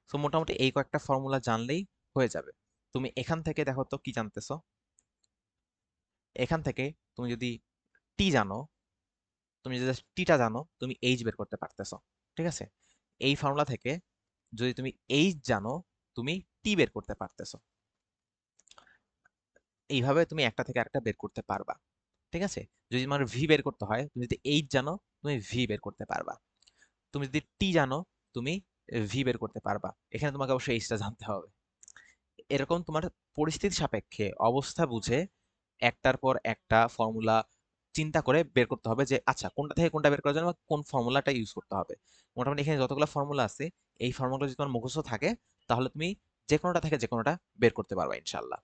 সো মোটামুটি এই কয়েকটা ফর্মুলা জানলেই হয়ে যাবে। তুমি এখান থেকে দেখো তো কি জানতেছো। এখান থেকে তুমি যদি টি জানো, তুমি যদি টিটা জানো, তুমি এইচ বের করতে পারতেছো। ঠিক আছে, এই ফর্মুলা থেকে যদি তুমি এইচ জানো, তুমি টি বের করতে পারতেছো। এইভাবে তুমি একটা থেকে আরেকটা বের করতে পারবা। ঠিক আছে, যদি তোমার ভি বের করতে হয়, তুমি যদি এইচ জানো, তুমি ভি বের করতে পারবা। তুমি যদি টি জানো, তুমি ভি বের করতে পারবা। এখানে তোমাকে অবশ্যই এইচটা জানতে হবে। এরকম তোমার পরিস্থিতি সাপেক্ষে অবস্থা বুঝে একটার পর একটা ফর্মুলা চিন্তা করে বের করতে হবে যে আচ্ছা কোনটা থেকে কোনটা বের করার জন্য বা কোন ফর্মুলাটা ইউজ করতে হবে। মোটামুটি এখানে যতগুলো ফর্মুলা আছে, এই ফর্মুলা যদি তোমার মুখস্থ থাকে, তাহলে তুমি যে কোনোটা থেকে যে কোনোটা বের করতে পারবা ইনশাল্লাহ।